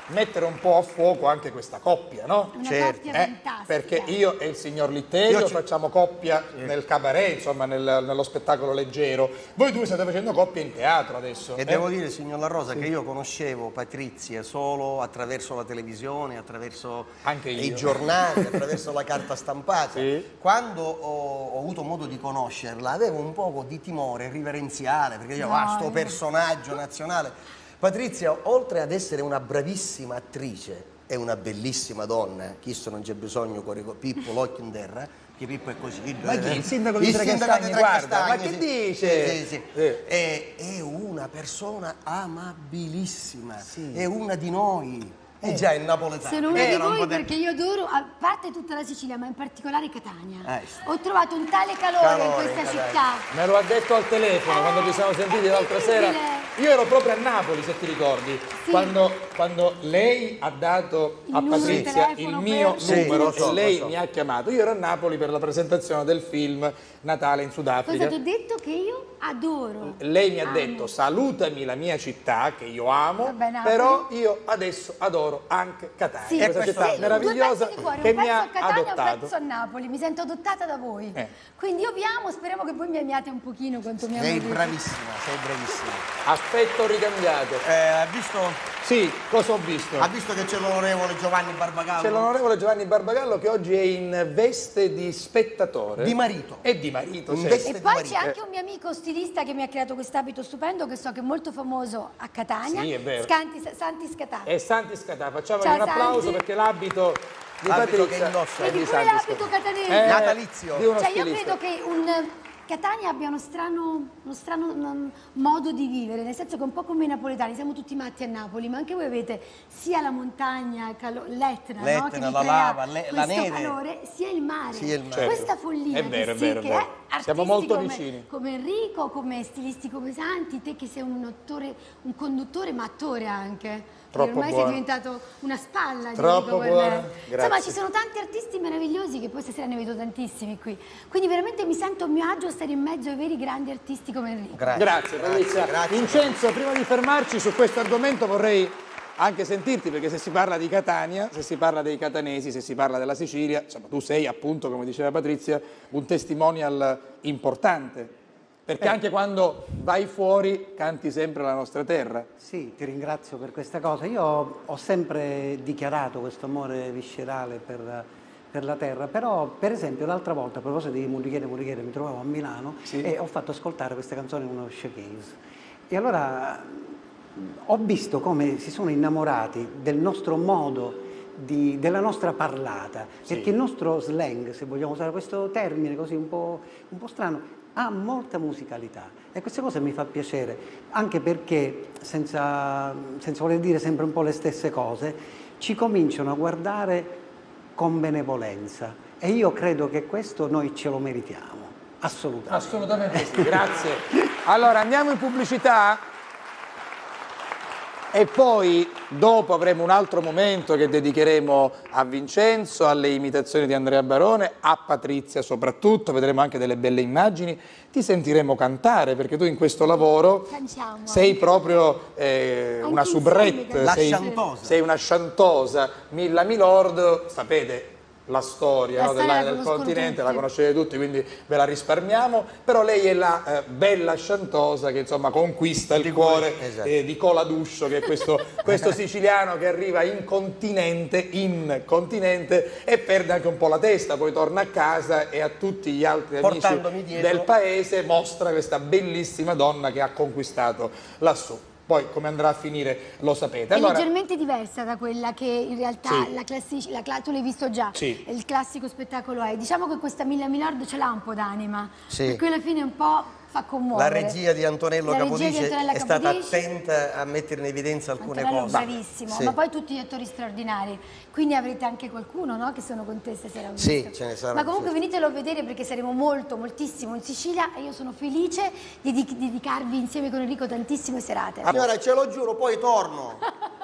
mettere un po' a fuoco anche questa coppia, no? Una coppia fantastica. Perché io e il signor Litterio Io ci- facciamo coppia nel cabaret, insomma nello spettacolo leggero. Voi due state facendo coppia in teatro adesso. E devo dire, signor La Rosa, che io conoscevo Patrizia solo attraverso la televisione, attraverso Anche io. i giornali, attraverso la carta stampata. Sì. Quando ho avuto modo di conoscerla, avevo un po' di timore riverenziale, perché dicevo, sto personaggio nazionale. Patrizia, oltre ad essere una bravissima attrice, è una bellissima donna, chi non c'è bisogno, Pippo, l'occhio in terra, che Pippo è così. Ma chi? Il sindaco di Il Tre sindaco Castagni, di Tre guarda, Castagni, ma che sì. dice? Sì. Sì. È una persona amabilissima, è una di noi. È già il napoletano. Sono una di Era un po' voi de- perché io adoro, a parte tutta la Sicilia, ma in particolare Catania. Sì. Ho trovato un tale calore in questa in città. Me lo ha detto al telefono quando ci siamo sentiti è l'altra sera. terribile. Io ero proprio a Napoli, se ti ricordi, quando lei ha dato Il a numero di Patrizia il telefono mio per- Sì, numero lo so, e lei lo so. mi ha chiamato. Io ero a Napoli per la presentazione del film Natale in Cosa Sudafrica. ti ho detto che io adoro? Lei mi ha Amo. detto salutami la mia città che io amo, Vabbè, Napoli. però io adesso adoro anche Catania, Sì, questa città sì, meravigliosa due pezzi di cuore, che un mi pezzo ha a Catania e un adottato. pezzo a Napoli. Mi sento adottata da voi. Quindi io vi amo, speriamo che voi mi amiate un pochino quanto mi Sei amate. bravissima, sei bravissima. Affetto ricambiato. Sì, cosa ho visto? Ha visto che c'è l'onorevole Giovanni Barbagallo? C'è l'onorevole Giovanni Barbagallo che oggi è in veste di spettatore. Di marito. E di marito, In sì. veste E di poi marito. c'è anche un mio amico stilista che mi ha creato quest'abito stupendo, che so che è molto famoso a Catania. Sì, è vero. Santi Scatà. E Santi Scatà, facciamogli Ciao, un applauso Santi. perché l'abito di L'abito Patrizia che indossa. è Vedi di pure Santi l'abito Scatà. catanese. Natalizio. Di uno Cioè io stilista. credo che Catania abbia uno strano modo di vivere, nel senso che è un po' come i napoletani, siamo tutti matti a Napoli, ma anche voi avete sia la montagna, l'Etna, no? L'Etna, che vi la crea lava, la questo neve. calore, sia il mare. Sia il mare. Certo. Questa follia È vero, che è vero, è che vero. è artisti Siamo molto come, vicini. come Enrico, come stilisti come Santi, te che sei un attore, un conduttore, ma attore anche. Troppo Ormai buono. sei diventato una spalla di Troppo Enrico Guarneri. buono, Insomma, grazie. ci sono tanti artisti meravigliosi che poi stasera ne vedo tantissimi qui. Quindi veramente mi sento a mio agio a stare in mezzo ai veri grandi artisti come Enrico. Grazie Patrizia. grazie. Vincenzo, prima di fermarci su questo argomento vorrei anche sentirti, perché se si parla di Catania, se si parla dei catanesi, se si parla della Sicilia, insomma tu sei appunto, come diceva Patrizia, un testimonial importante. Perché anche quando vai fuori canti sempre la nostra terra. Sì, ti ringrazio per questa cosa. Io ho sempre dichiarato questo amore viscerale per la terra, però per esempio l'altra volta, a proposito di Murrichene, mi trovavo a Milano e ho fatto ascoltare questa canzone in uno showcase. E allora ho visto come si sono innamorati del nostro modo della nostra parlata, perché il nostro slang, se vogliamo usare questo termine così un po' strano, ha molta musicalità e questa cosa mi fa piacere, anche perché senza voler dire sempre un po' le stesse cose, ci cominciano a guardare con benevolenza e io credo che questo noi ce lo meritiamo, assolutamente. Assolutamente sì, grazie. Allora andiamo in pubblicità e poi dopo avremo un altro momento che dedicheremo a Vincenzo, alle imitazioni di Andrea Barone, a Patrizia soprattutto, vedremo anche delle belle immagini, ti sentiremo cantare perché tu in questo lavoro sei proprio una soubrette, sei una chantosa, Milla Milord, sapete la storia, no, del continente, tutti. La conoscete tutti, quindi ve la risparmiamo, però lei è la bella chantosa che insomma conquista il cuore di Cola Duscio, che è questo siciliano che arriva in continente e perde anche un po' la testa, poi torna a casa e a tutti gli altri amici del paese mostra questa bellissima donna che ha conquistato lassù. Poi come andrà a finire lo sapete. È leggermente diversa da quella che in realtà tu l'hai visto già, il classico spettacolo è. Diciamo che questa Milla Milord ce l'ha un po' d'anima, per cui alla fine un po' fa commuovere. La regia di Antonello Capodice è stata attenta a mettere in evidenza alcune cose. Bravissimo, ma poi tutti gli attori straordinari, quindi avrete anche qualcuno, no, che sono con te stasera. Sì, ce ne sarà. Ma comunque venitelo a vedere perché saremo moltissimo in Sicilia e io sono felice di dedicarvi insieme con Enrico tantissime serate. Signora, ce lo giuro, poi torno.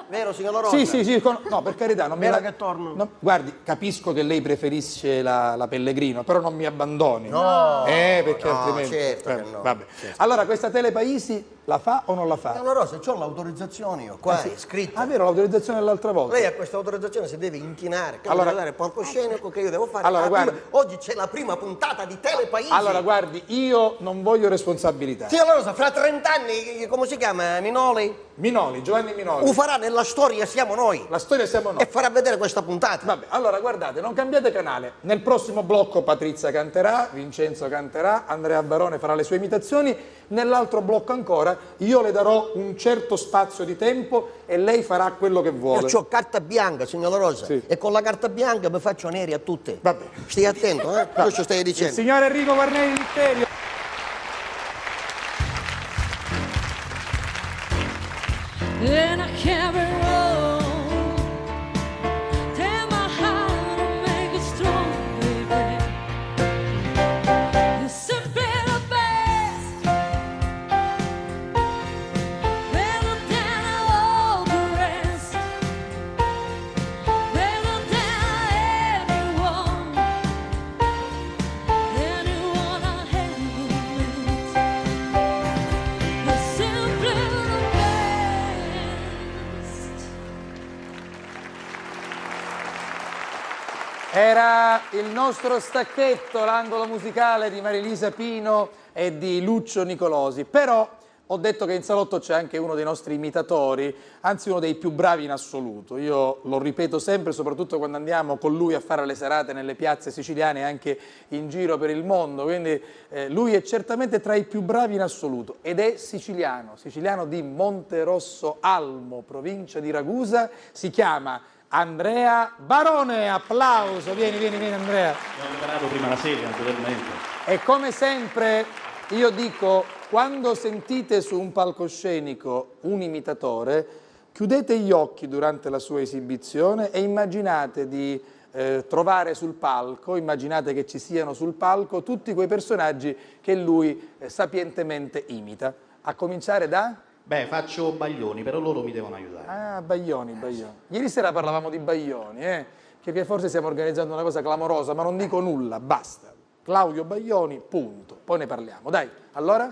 Vero, signor La Rosa? Sì, no, per carità, non che torno. No, guardi, capisco che lei preferisce la Pellegrino, però non mi abbandoni. No, perché altrimenti... certo che no. Vabbè. Certo. Allora, questa Telepaisi la fa o non la fa? Signor La Rosa, c'ho l'autorizzazione io, qua è scritta. Ah, vero, l'autorizzazione dell'altra volta. Lei a questa autorizzazione si deve inchinare, dare il palcoscenico che io devo fare. Allora, oggi c'è la prima puntata di Telepaisi. Allora, guardi, io non voglio responsabilità. Signor La Rosa, fra 30 anni, come si chiama? Giovanni Minoli. Lo farà nella storia, siamo noi. La storia siamo noi. E farà vedere questa puntata. Vabbè, allora guardate, non cambiate canale. Nel prossimo blocco Patrizia canterà, Vincenzo canterà, Andrea Barone farà le sue imitazioni. Nell'altro blocco ancora io le darò un certo spazio di tempo e lei farà quello che vuole. Io ho carta bianca, signor La Rosa, e con la carta bianca mi faccio neri a tutte. Vabbè. Stai attento, Cosa stai dicendo? Il signor Enrico Guarneri Litterio. And I carry on, tell my heart to make it strong, baby. You're simply the best, better than all the rest, better than anyone I have met. You're simply the best. Era il nostro stacchetto, l'angolo musicale di Marilisa Pino e di Lucio Nicolosi. Però ho detto che in salotto c'è anche uno dei nostri imitatori, anzi uno dei più bravi in assoluto. Io lo ripeto sempre, soprattutto quando andiamo con lui a fare le serate nelle piazze siciliane e anche in giro per il mondo. Quindi lui è certamente tra i più bravi in assoluto ed è siciliano di Monterosso Almo, provincia di Ragusa. Si chiama Andrea Barone. Applauso, vieni Andrea. Abbiamo preparato prima la sedia, naturalmente. E come sempre io dico, quando sentite su un palcoscenico un imitatore, chiudete gli occhi durante la sua esibizione e immaginate di trovare sul palco, immaginate che ci siano sul palco tutti quei personaggi che lui sapientemente imita. A cominciare da... Beh, faccio Baglioni, però loro mi devono aiutare. Ah, Baglioni. Ieri sera parlavamo di Baglioni, che forse stiamo organizzando una cosa clamorosa, ma non dico nulla, basta. Claudio Baglioni, punto. Poi ne parliamo, dai. Allora?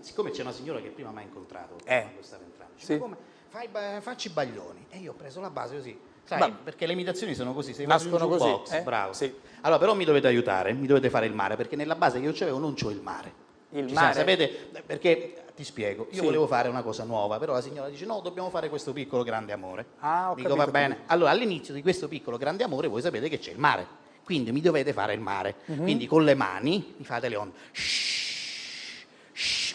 Siccome c'è una signora che prima mi ha incontrato, quando stavo entrando, dice, come? Facci Baglioni. E io ho preso la base così. Sai, perché le imitazioni sono così, sei nascono così, bravo. Sì. Allora, però mi dovete aiutare, mi dovete fare il mare, perché nella base che io c'avevo non c'ho il mare. Il Ci mare? sapete, perché ti spiego, io volevo fare una cosa nuova, però la signora dice no, dobbiamo fare questo piccolo grande amore. Ah, ho Dico capito, va bene. Allora all'inizio di questo piccolo grande amore voi sapete che c'è il mare, quindi mi dovete fare il mare. Quindi con le mani mi fate le onde.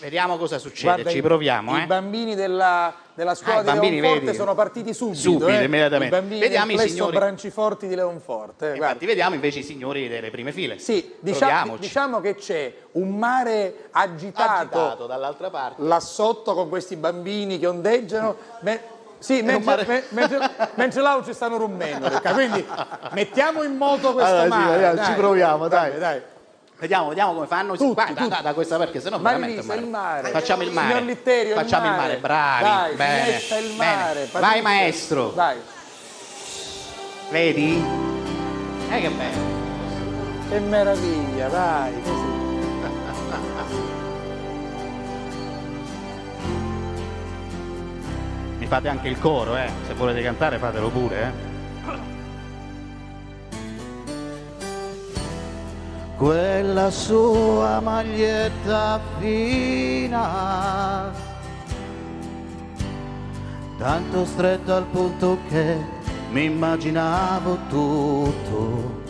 Vediamo cosa succede, Guarda, ci proviamo. I bambini della scuola di bambini, Leonforte vedi? sono partiti subito. Subito, I immediatamente. bambini Vediamo del i plesso signori. Branciforti di Leonforte. guarda. Infatti vediamo invece i signori delle prime file. Sì, Proviamoci. diciamo che c'è un mare agitato dall'altra parte. là sotto con questi bambini che ondeggiano. Sì, un mare- mentre là ci stanno rumeno. Quindi mettiamo in moto questo Allora, sì, mare. vediamo, dai. ci proviamo, dai. Vabbè, dai. Vediamo come fanno. Tutti, Qua, tutti. da questa perché sennò veramente Marisa, il mare. Facciamo il mare. Signor Litterio, Facciamo il mare, bravi. Dai, bene. metta il bene. mare. Vai Patrizia. maestro. Dai. Vedi? Che bello. Che meraviglia, vai. Così. Mi fate anche il coro, se volete cantare fatelo pure, Quella sua maglietta fina, tanto stretta al punto che mi immaginavo tutto.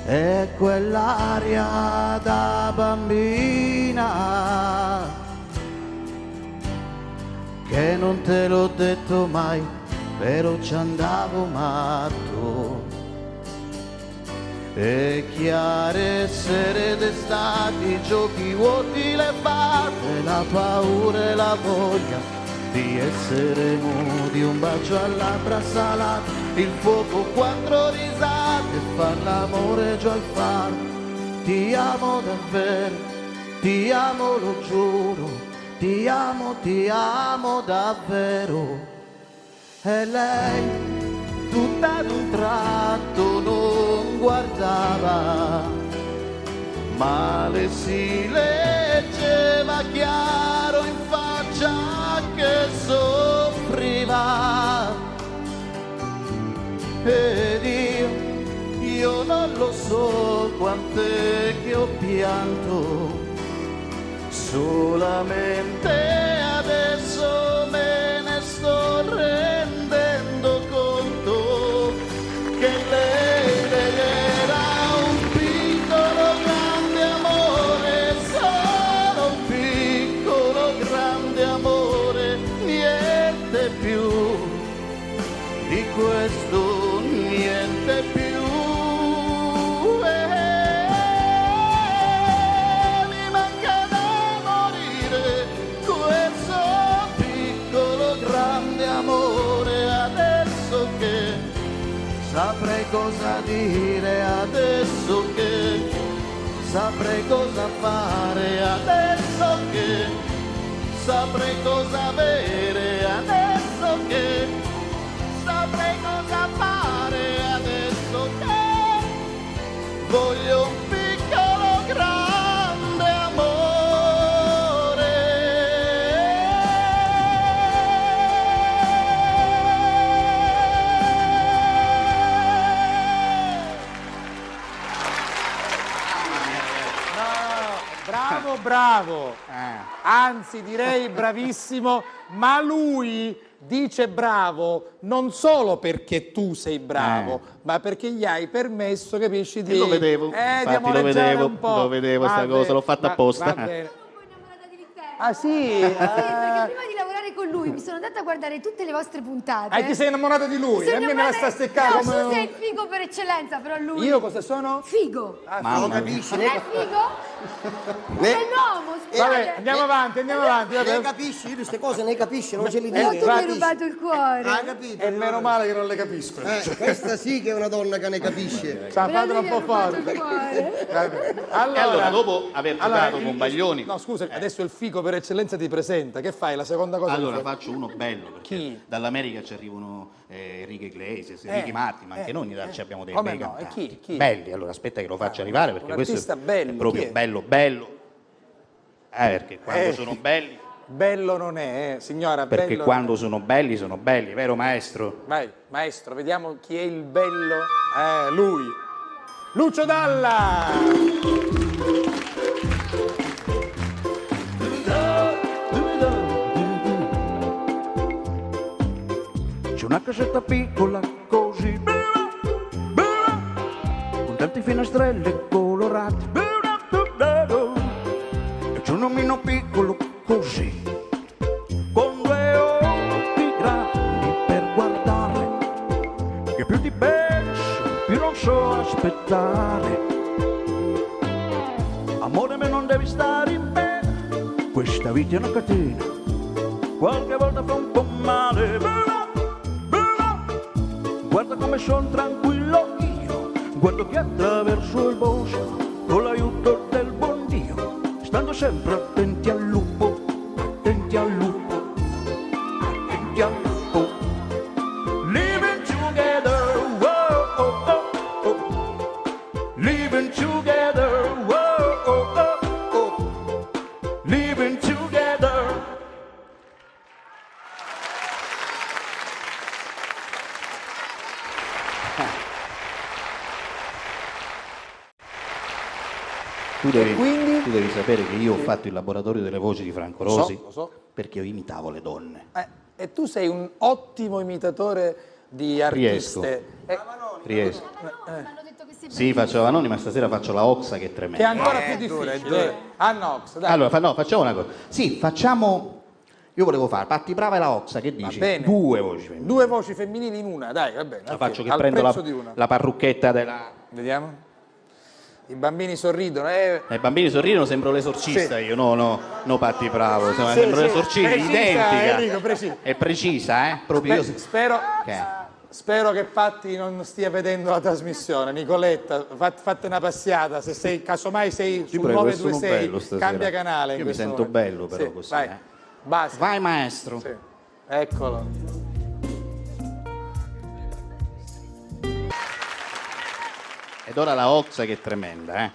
E quell'aria da bambina che non te l'ho detto mai, però ci andavo matto. E chiare sere d'estate, giochi vuoti, le batte, la paura e la voglia di essere nudi, un bacio a labbra salate, il fuoco, quattro risate, far l'amore già al faro. Ti amo davvero, ti amo, lo giuro, ti amo davvero. E lei tutta ad un tratto non guardava, male si leggeva chiaro in faccia che soffriva. Ed io non lo so quant'è che ho pianto, solamente adesso me ne sto rendendo conto che lei era un piccolo grande amore, solo un piccolo grande amore, niente più di questo, niente più. Mi manca da morire questo piccolo grande amore, adesso che saprei cosa dire, adesso che saprei cosa fare, adesso che saprei cosa avere, adesso che saprei cosa fare, adesso che voglio un piccolo grande amore. Bravo, bravo. Anzi, direi bravissimo, ma lui dice bravo non solo perché tu sei bravo, ma perché gli hai permesso, capisci, di... Lo vedevo, di infatti amoreggiare un po'. lo vedevo sta Va cosa, bene, l'ho fatta va- apposta. va bene. Ah sì? Sì, perché prima di lavorare con lui mi sono andata a guardare tutte le vostre puntate. Ti sei innamorata di lui? Sono A me me la sta innamorata- steccando No, come... tu sei il figo per eccellenza, però lui... Io cosa sono? Figo. Non lo capisci? È figo? Sei l'uomo, scusate. Vabbè, andiamo avanti. Ne vabbè. capisci? Io queste cose ne capisci, non ce li No, dire. tu mi hai Capisci? rubato il cuore. Hai capito? E meno male che non le capisco. Questa sì che è una donna che ne capisce. Cioè, Però fatela lui un mi po' ha rubato il forte. cuore. E allora, dopo aver giocato con Baglioni, No, scusa, adesso il figo per eccellenza ti presenta. Che fai? La seconda cosa allora che fai? faccio uno bello, perché Chi? dall'America ci arrivano Enrique Iglesias, Ricky Martin, ma anche noi in Italia ci abbiamo dei Come bei no? E cantanti. chi? Belli, allora aspetta che lo faccia arrivare, perché un questo artista è bello, proprio chi è? bello. Perché quando sono belli, Bello non è, signora. perché bello quando sono belli, vero maestro? Vai, maestro, vediamo chi è il bello. Lui. Lucio Dalla. C'è una casetta piccola così, con tante finestrelle colorate, e c'è un omino piccolo così, con due occhi grandi per guardare, che più ti penso, più non so aspettare. Amore me non devi stare in me, questa vita è una catena, qualche volta fa un po' male. Guarda come son tranquillo io, guardo che attraverso il bosco, con l'aiuto del buon Dio, stando sempre attenti al lupo, attenti al lupo, attenti al lupo. Living together, whoa, oh, oh, oh. Living together, whoa, oh, oh, oh. Living together. Tu devi, quindi? tu devi sapere che io ho fatto il laboratorio delle voci di Franco Rosi Lo so. perché io imitavo le donne. E tu sei un ottimo imitatore di artiste. Riesco. Hanno detto che sei Sì, faccio la Vanoni, ma stasera faccio la Oxa che è tremenda. Che è ancora più difficile. Nox, dai. Allora, no, facciamo una cosa. Sì, facciamo... Io volevo fare Patti Brava e la Oxa, che dici? bene. Due voci femminili. Due voci femminili in una, dai, va bene. La ok. faccio che Al prendo prezzo di una. la parrucchetta della... Vediamo. I bambini sorridono. I bambini sorridono, sembro l'esorcista Sì. io, no Patti Bravo, insomma, Sì, sembro sì, l'esorcista, precisa, identica. Enrico, precisa. È precisa, proprio io... Spero che Patti non stia vedendo la trasmissione. Nicoletta, fate una passiata. Se sei, casomai sei sul prego, sono 926, bello stasera. cambia canale. in Io mi questo sento momento. bello però Sì, così. vai. Basta. Vai maestro. Sì. Eccolo. Ed ora la Oxa che è tremenda,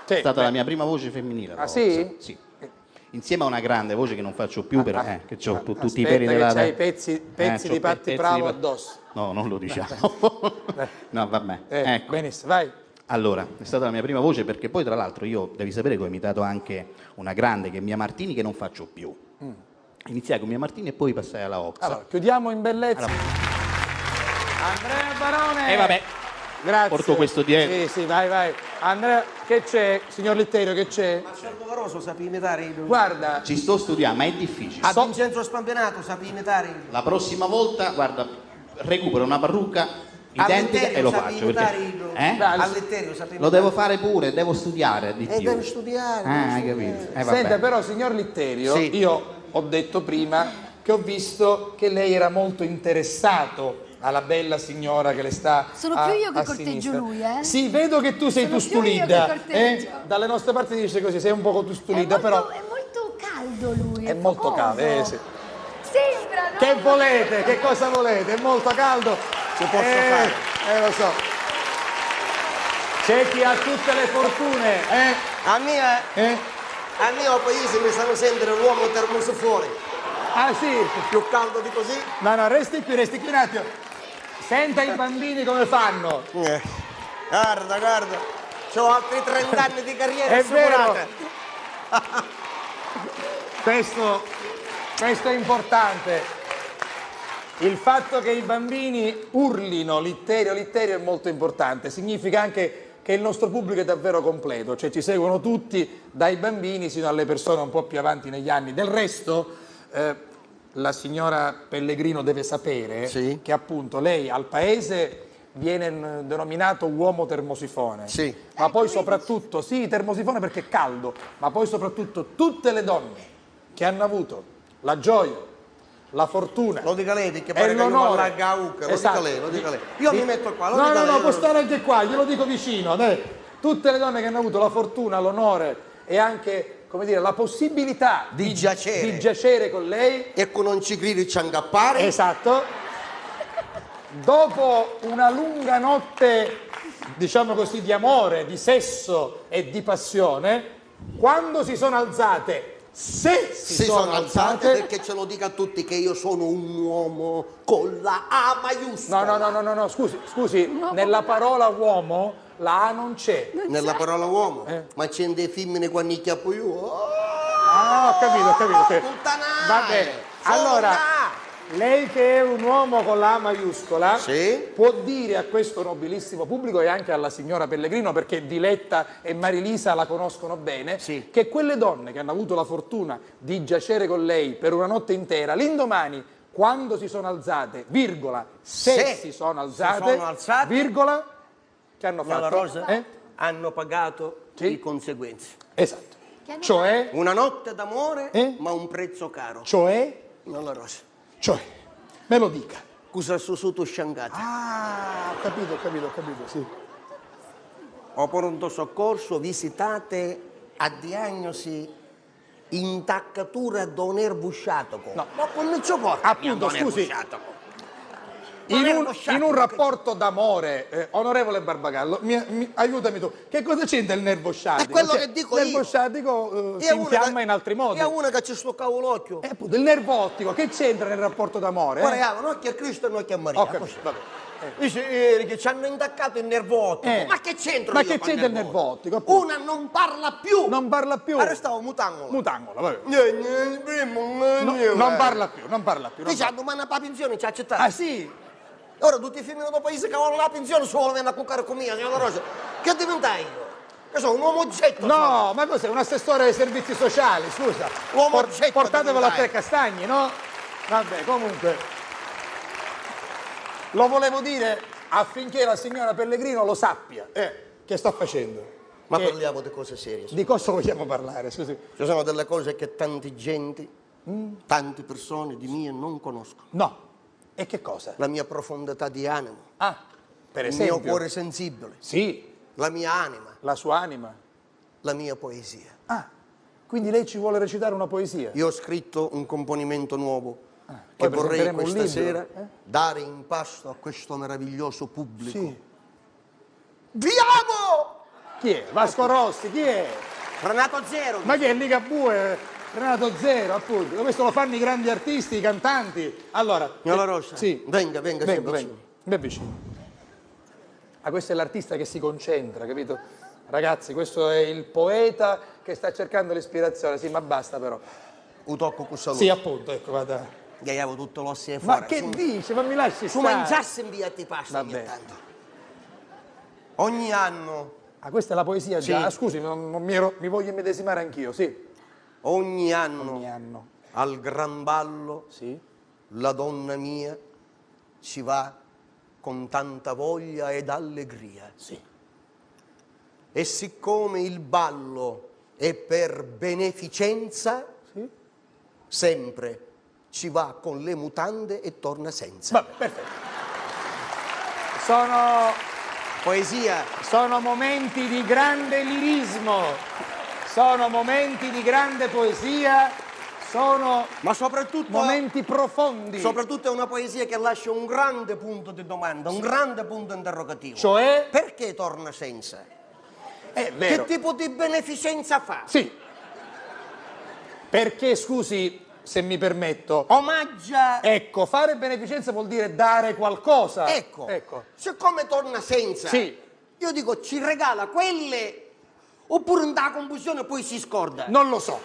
Sì, È stata beh. la mia prima voce femminile. la Ah, Oxa. sì? Sì. Insieme a una grande voce che non faccio più, che ho tutti i Aspetta peli che della... c'hai pezzi c'ho di Patti pezzi Bravo di addosso. No, non lo diciamo. No, vabbè. Ecco. Benissimo, vai. Allora, è stata la mia prima voce perché poi tra l'altro io, devi sapere che ho imitato anche una grande che è Mia Martini che non faccio più. Iniziai con Mia Martini e poi passai alla Oxa. Allora, chiudiamo in bellezza. Andrea Barone. E vabbè, Grazie. porto questo dietro. Sì, sì, vai. Andrea, che c'è? Signor Litterio, che c'è? Marcello Caroso sapi imitare il... Guarda, Ci sto studiando, ma è difficile. A Vincenzo Spampinato sapi imitare il... La prossima volta, guarda, recupero una parrucca identica e lo faccio. Perché, All'Etterio sapi Lo devo fare pure, devo studiare di più. devi studiare. Hai capito? Vabbè. senta però, signor Litterio, Sì. io ho detto prima che ho visto che lei era molto interessato alla bella signora che le sta Sono a, più io che a corteggio sinistra. lui, eh? Sì, vedo che tu sei Sono più io tustulida. che corteggio. Dalle nostre parti si dice così, sei un poco tustulida, però È molto caldo lui. è molto caldo. focoso. Sì. Sembra, no? Che volete? Che cosa volete? È molto caldo. Ci posso fare. Lo so. C'è chi ha tutte le fortune, A mio paese mi stanno sempre l'uomo termosifone. Ah sì? Più caldo di così? No, resti qui un attimo. Senta i bambini come fanno. Guarda. C'ho altri 30 anni di carriera È vero. assicurata. Questo è importante. Il fatto che i bambini urlino Litterio è molto importante. Significa anche che il nostro pubblico è davvero completo, cioè ci seguono tutti, dai bambini sino alle persone un po' più avanti negli anni. Del resto, la signora Pellegrino deve sapere Sì. che appunto lei al paese viene denominato uomo termosifone. Sì. Ma poi soprattutto, sì, termosifone perché è caldo, ma poi soprattutto tutte le donne che hanno avuto la gioia, la fortuna. Lo dica lei, che e pare che io mi l'onore. allarga a ucca. Lo Esatto. dica lei. Io mi metto qua, lo dica No, lei. può stare anche qua, glielo dico vicino. Dai. Tutte le donne che hanno avuto la fortuna, l'onore e anche, come dire, la possibilità Di giacere. di giacere con lei. Ecco, non ci credi ciangappare. Esatto. Dopo una lunga notte, diciamo così, di amore, di sesso e di passione, quando si sono alzate, se si sono alzate, perché ce lo dica a tutti che io sono un uomo con la A maiuscola. No, scusi, nella parola uomo la A non c'è. Nella parola uomo. Ma c'è dei femmine quando li chiappo io. Ah, ho capito. Puttanate! Va bene. Allora, lei che è un uomo con la A maiuscola, Sì. può dire a questo nobilissimo pubblico e anche alla signora Pellegrino, perché Diletta e Marilisa la conoscono bene, Sì. che quelle donne che hanno avuto la fortuna di giacere con lei per una notte intera, l'indomani, quando si sono alzate, virgola, se si sono alzate, virgola, che hanno fatto? Nella rosa hanno pagato le conseguenze. Esatto. Cioè, Una notte d'amore, ma un prezzo caro. cioè, Nella rosa. me lo dica. Cosa su sotto sciangata? Ah, ho capito, sì. Ho pronto soccorso, visitate a diagnosi intaccatura do nervo sciatico. No. Ma come ci porta? Appunto, do nervo scusi. sciatico? In un rapporto d'amore, onorevole Barbagallo, aiutami tu, che cosa c'entra il nervo sciatico? È quello che dico il nervo io. sciatico si infiamma in altri modi. E a una che ci sto l'occhio. Appunto, il nervo ottico, che c'entra nel rapporto d'amore? Guarda, un occhio a Cristo e un occhio a Maria. Ho capito, vabbè. Dice che ci hanno intaccato il nervo ottico. Ma che c'entra? Ma che c'entra il nervo ottico? Appunto. Una non parla più. Non parla più. Arrestavo mutangola. Mutangola, vabbè. No, Non parla più. Dice, a domani la pensione ci ha accettato. Ah sì? Ora tutti i femmini del paese che vogliono la pensione solo vengono a cuccare con mia, signora Rosa. Che diventai io? Che sono un uomo oggetto. No, ma cos'è? Un assessore dei servizi sociali, scusa. L'uomo oggetto Portatevelo a diventai. Trecastagni, no? Vabbè, comunque. Lo volevo dire affinché la signora Pellegrino lo sappia. Che sto facendo. Ma Che- parliamo di cose serie. Di cosa vogliamo parlare, scusi? Ci sono delle cose che tante gente, tante persone di mie non conoscono. No. E che cosa? La mia profondità di animo, Ah, per il esempio. mio cuore sensibile, Sì, la mia anima, la sua anima. la mia poesia. Ah, quindi lei ci vuole recitare una poesia? Io ho scritto un componimento nuovo che poi vorrei presenteremo un questa libro, sera dare in pasto a questo meraviglioso pubblico. Sì. Vi amo! Chi è? Vasco Rossi, chi è? Renato Zero. Ma chi è Ligabue? Renato Zero, appunto. Questo lo fanno i grandi artisti, i cantanti. Allora, Signora Rosa, sì. venga, Vengo, sia vengo. vicino. Ben vicino. Ah, questo è l'artista che si concentra, capito? Ragazzi, questo è il poeta che sta cercando l'ispirazione. Sì, ma basta però. Un tocco con salute. Sì, appunto, ecco, vada. Che avevo tutto l'osso e Ma fuori. che dice? Ma mi lasci Tu stare. mangiassi in via ti pasta ogni Vabbè. tanto. Ogni anno, Ah, questa è la poesia già? Sì. Ah, scusi, non mi voglio immedesimare anch'io, sì. ogni anno, Ogni anno. al gran ballo, Sì. la donna mia ci va con tanta voglia ed allegria. Sì. E siccome il ballo è per beneficenza, Sì. sempre ci va con le mutande e torna senza. Vabbè, perfetto. Sono momenti di grande lirismo, sono momenti di grande poesia, sono Ma soprattutto, momenti profondi. soprattutto è una poesia che lascia un grande punto di domanda, un grande punto interrogativo. Cioè? Perché torna senza? È vero. Che tipo di beneficenza fa? Sì. Perché, scusi, se mi permetto, Omaggia. ecco, fare beneficenza vuol dire dare qualcosa. Ecco. Ecco. Siccome torna senza, Sì. io dico ci regala quelle oppure in da confusione poi si scorda. Non lo so.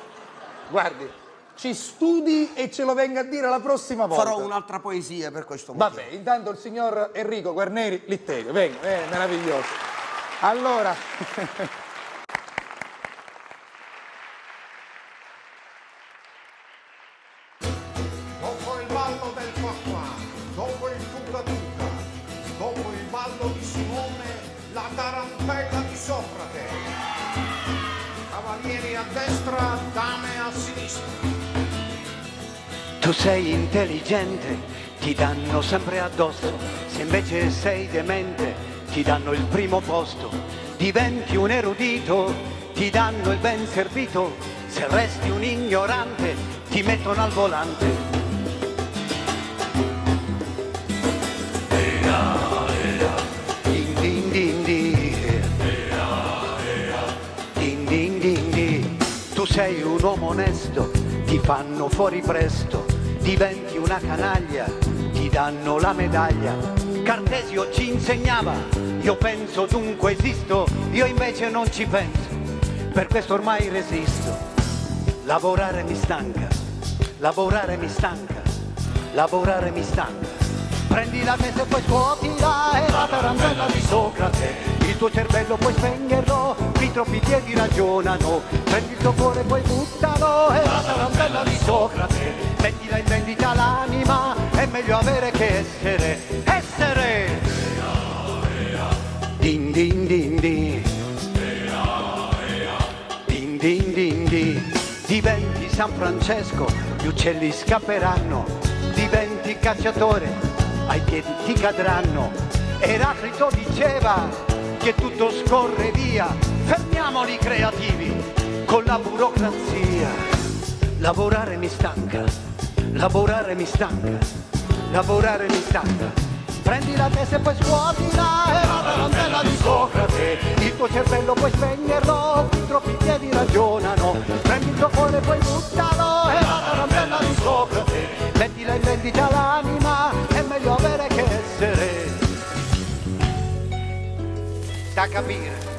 Guardi, ci studi e ce lo venga a dire la prossima volta. Farò un'altra poesia per questo motivo. Vabbè, intanto il signor Enrico Guarneri Litterio, venga, meraviglioso. Allora, Dopo il ballo del qua, dopo il tuca, dopo il ballo di Simone, la tarantella di Socrate. Cavalieri a destra, dame a sinistra. Tu sei intelligente, ti danno sempre addosso, se invece sei demente, ti danno il primo posto. Diventi un erudito, ti danno il ben servito, se resti un ignorante, ti mettono al volante. Din din din din. Din din din din. Tu sei un uomo onesto, ti fanno fuori presto, diventi una canaglia, ti danno la medaglia, Cartesio ci insegnava, io penso dunque esisto, io invece non ci penso, per questo ormai resisto. Lavorare mi stanca, lavorare mi stanca, lavorare mi stanca. Prendi la testa e poi scuotila, è la tarantella di Socrate. Il tuo cervello puoi spegnerlo, i troppi piedi ragionano. Prendi il tuo cuore e poi buttalo, è la tarantella di Socrate. Mettila in vendita l'anima, è meglio avere che essere. Essere! Din din din din. Din din din din. Diventi San Francesco, gli uccelli scapperanno. Diventi cacciatore, ai piedi ti cadranno. Eraclito diceva che tutto scorre via, fermiamoli creativi con la burocrazia. Lavorare mi stanca, lavorare mi stanca, lavorare mi stanca. Prendi la testa e poi scuotila, è la tarantella di Socrate. Il tuo cervello puoi spegnerlo, i troppi piedi ragionano. Prendi il tuo cuore e poi buttalo, è la tarantella di Socrate. Mettila in vendita l'anima, è meglio avere che essere. Da capire.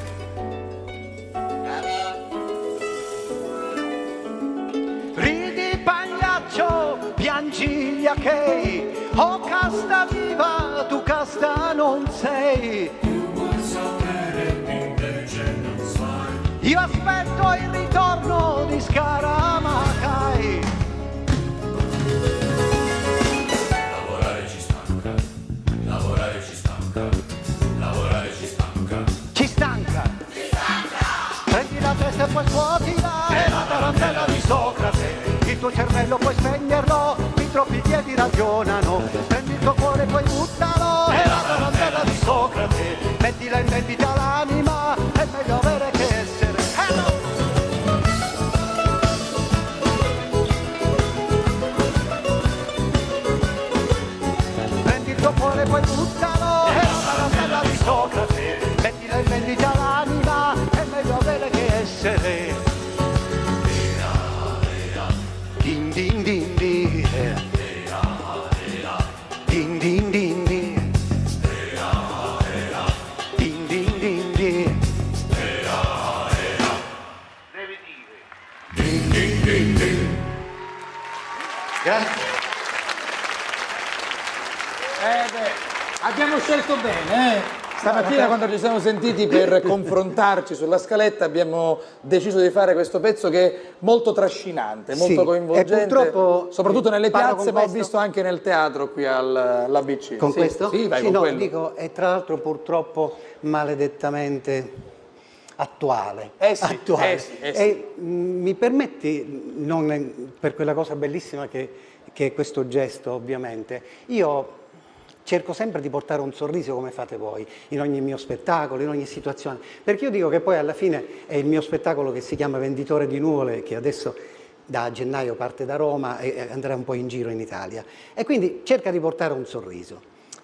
Ridi pagliaccio, piangi gli achei, oh casta viva, tu casta non sei. Tu vuoi sapere invece non sai. Io aspetto il ritorno di Scaramacai. Lavorare ci stanca, lavorare ci stanca, lavorare ci stanca. Ci stanca. Ci stanca. Prendi la testa e poi scuotila, è la tarantella di Socrate. Il tuo cervello puoi spegnerlo, i troppi piedi ragionano. Prendi il tuo cuore e poi buttalo, è la tarantella di Socrate. Mettila in vendita l'anima, è meglio avere che essere. Hello! Prendi il tuo cuore e poi buttalo, è la tarantella di Socrate. Mettila in vendita l'anima, è meglio avere che essere. Din din din din. Din din din din. Din din din din. Din din din din. Grazie. Abbiamo scelto bene, Stamattina quando ci siamo sentiti per confrontarci sulla scaletta abbiamo deciso di fare questo pezzo che è molto trascinante, molto coinvolgente, soprattutto nelle piazze, ma ho visto anche nel teatro qui all'ABC. Con questo? Sì, vai sì, con no, quello. dico, è tra l'altro purtroppo maledettamente attuale. Sì. E mi permetti, non per quella cosa bellissima che è questo gesto ovviamente, io cerco sempre di portare un sorriso come fate voi, in ogni mio spettacolo, in ogni situazione, perché io dico che poi alla fine è il mio spettacolo che si chiama Venditore di nuvole, che adesso da gennaio parte da Roma e andrà un po' in giro in Italia, e quindi cerca di portare un sorriso.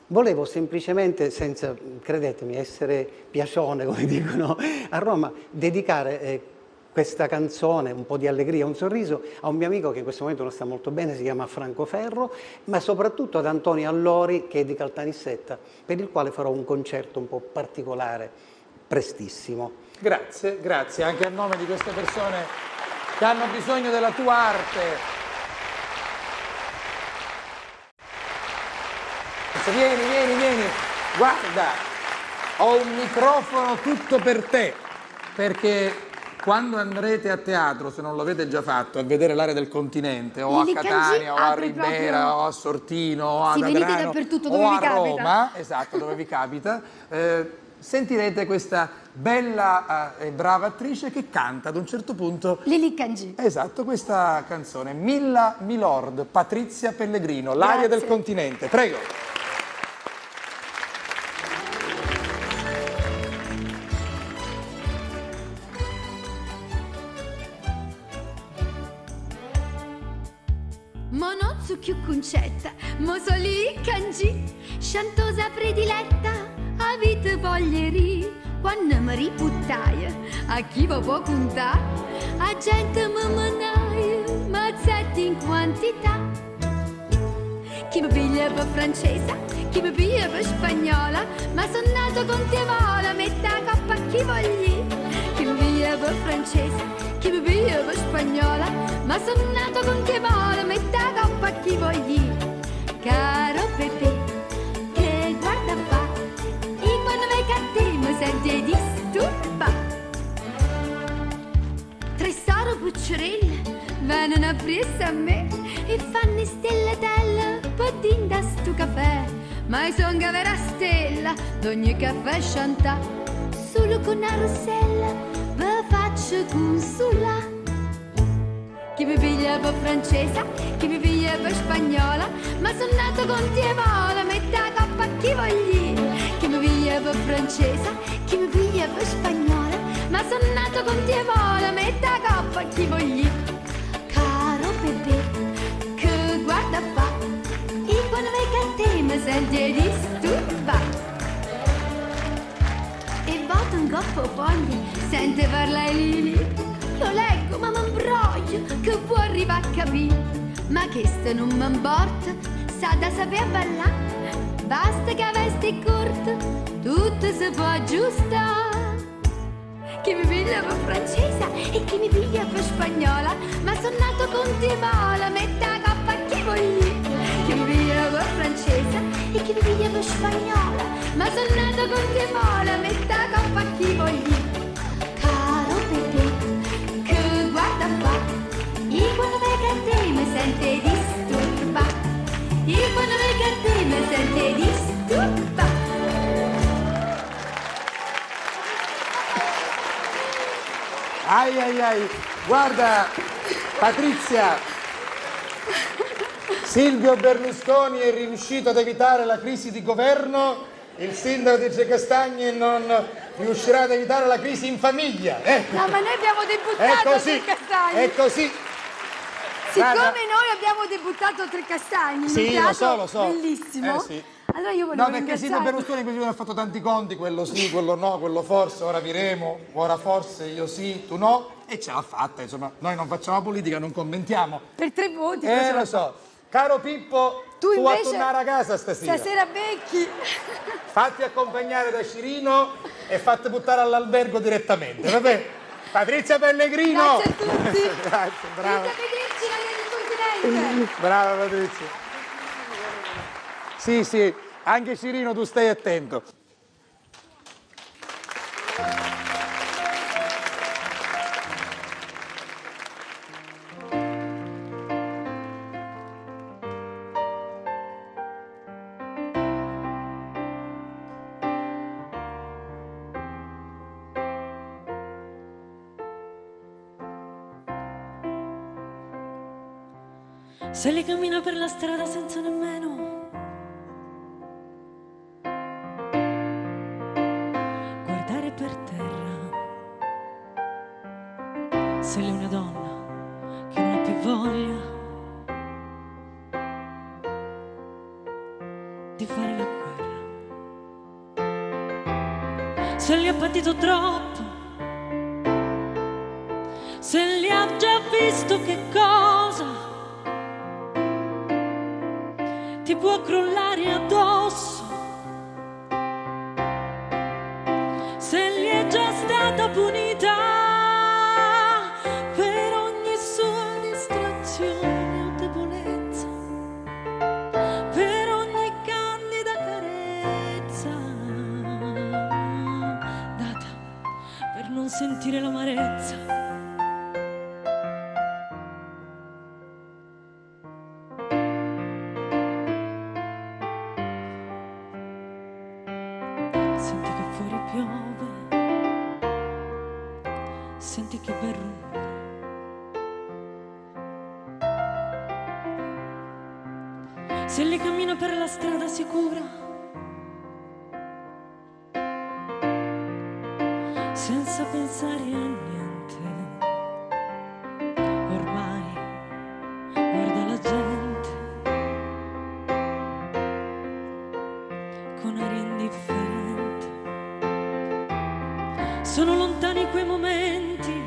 Volevo semplicemente, senza, credetemi, essere piacione, come dicono a Roma, dedicare questa canzone, un po' di allegria, un sorriso, a un mio amico che in questo momento non sta molto bene, si chiama Franco Ferro, ma soprattutto ad Antonio Allori, che è di Caltanissetta, per il quale farò un concerto un po' particolare, prestissimo. Grazie, grazie, anche a nome di queste persone che hanno bisogno della tua arte. Vieni, guarda, ho un microfono tutto per te, perché quando andrete a teatro, se non lo avete già fatto, a vedere l'area del continente, o a Catania, o a Ribera, o a Sortino, o ad Adrano, o a Roma, esatto, dove vi capita, sentirete questa bella e brava attrice che canta ad un certo punto Lili Cangi. Esatto, questa canzone, Milla Milord, Patrizia Pellegrino, l'aria del continente. Prego. Monozzo più concetta, mosoli cangi, sciantosa prediletta, avete voglieri, quando mi ributtaia, a chi va può contare, a gente mi manaia, mazzetti in quantità, chi mi piglia per francese, chi mi piglia per spagnola, ma son nato con te vola, metta a coppa chi vogli. Chi mi piglia per francese, chi mi piglia per spagnola, ma son nato con te vola, metta a coppa chi vogli. Caro Pepe, che guarda fa, e quando vai a te mi senti disturba. Tre soro pucciorelle vanno a presa a me e fanno stellatella pudding da stu caffè, ma io son che vera stella d'ogni caffè chantà, solo con una rossella ve faccio consola. Chi mi piglia per francese, chi mi piglia per spagnola, ma son nato con te vola, metta a coppa chi vogli. Chi mi piglia per francese, chi mi piglia per spagnola, ma son nato con te vola, metta a coppa chi vogli. Caro Pepe, che guarda fa, e quando vai a te mi senti disturba. E vado un goffo fogli, sente parlare lì. Io leggo ma m'ambroglio, che può arrivare a capire, ma che sta non m'importa, sa da sapere ballare, basta che vesti corta, tutto si può aggiustare. Chi mi piglia per francese e chi mi piglia per spagnola, ma son nato con te vola, metta a coppa chi vogli. Chi mi piglia per francese e chi mi piglia per spagnola, ma son nato con te vola, metta a coppa chi vogli. Caro Pepe, che guarda fa, e quando vai a te mi sente disturba, e quando vai a te mi sente disturba. Ai ai ai, guarda Patrizia, Silvio Berlusconi è riuscito ad evitare la crisi di governo, il sindaco di Cecastagni non riuscirà ad evitare la crisi in famiglia. No, ma noi abbiamo debuttato a Trecastagni. È così. Siccome Guarda. noi abbiamo debuttato a Trecastagni, Sì, in un teatro lo so. bellissimo. Sì. Allora io volevo No, perché Silvio ringraziare. Berlusconi ha fatto tanti conti, quello sì, quello no, quello forse, ora viremo, ora forse, io sì, tu no, e ce l'ha fatta, insomma, noi non facciamo politica, non commentiamo. Per 3 voti. cosa Lo so. Caro Pippo, tu invece a tornare a casa stasera. Stasera becchi. Fatti accompagnare da Cirino e fatti buttare all'albergo direttamente, vabbè? Patrizia Pellegrino! Grazie a tutti. Grazie, brava. Vederci nel continente. Brava Patrizia. Sì, sì, anche Cirino tu stai attento. Se lei cammina per la strada senza nemmeno guardare per terra, se lei è una donna che non ha più voglia di fare la guerra, se lei ha patito troppo, se lei ha già visto che cosa ti può crollare addosso, se gli è già stata punita per ogni sua distrazione o debolezza, per ogni candida carezza data per non sentire l'amarezza. Senti che fuori piove, senti che bel rumore, se lei cammina per la strada sicura, senza pensare a niente, ormai guarda la gente con aria indifferente. Sono lontani quei momenti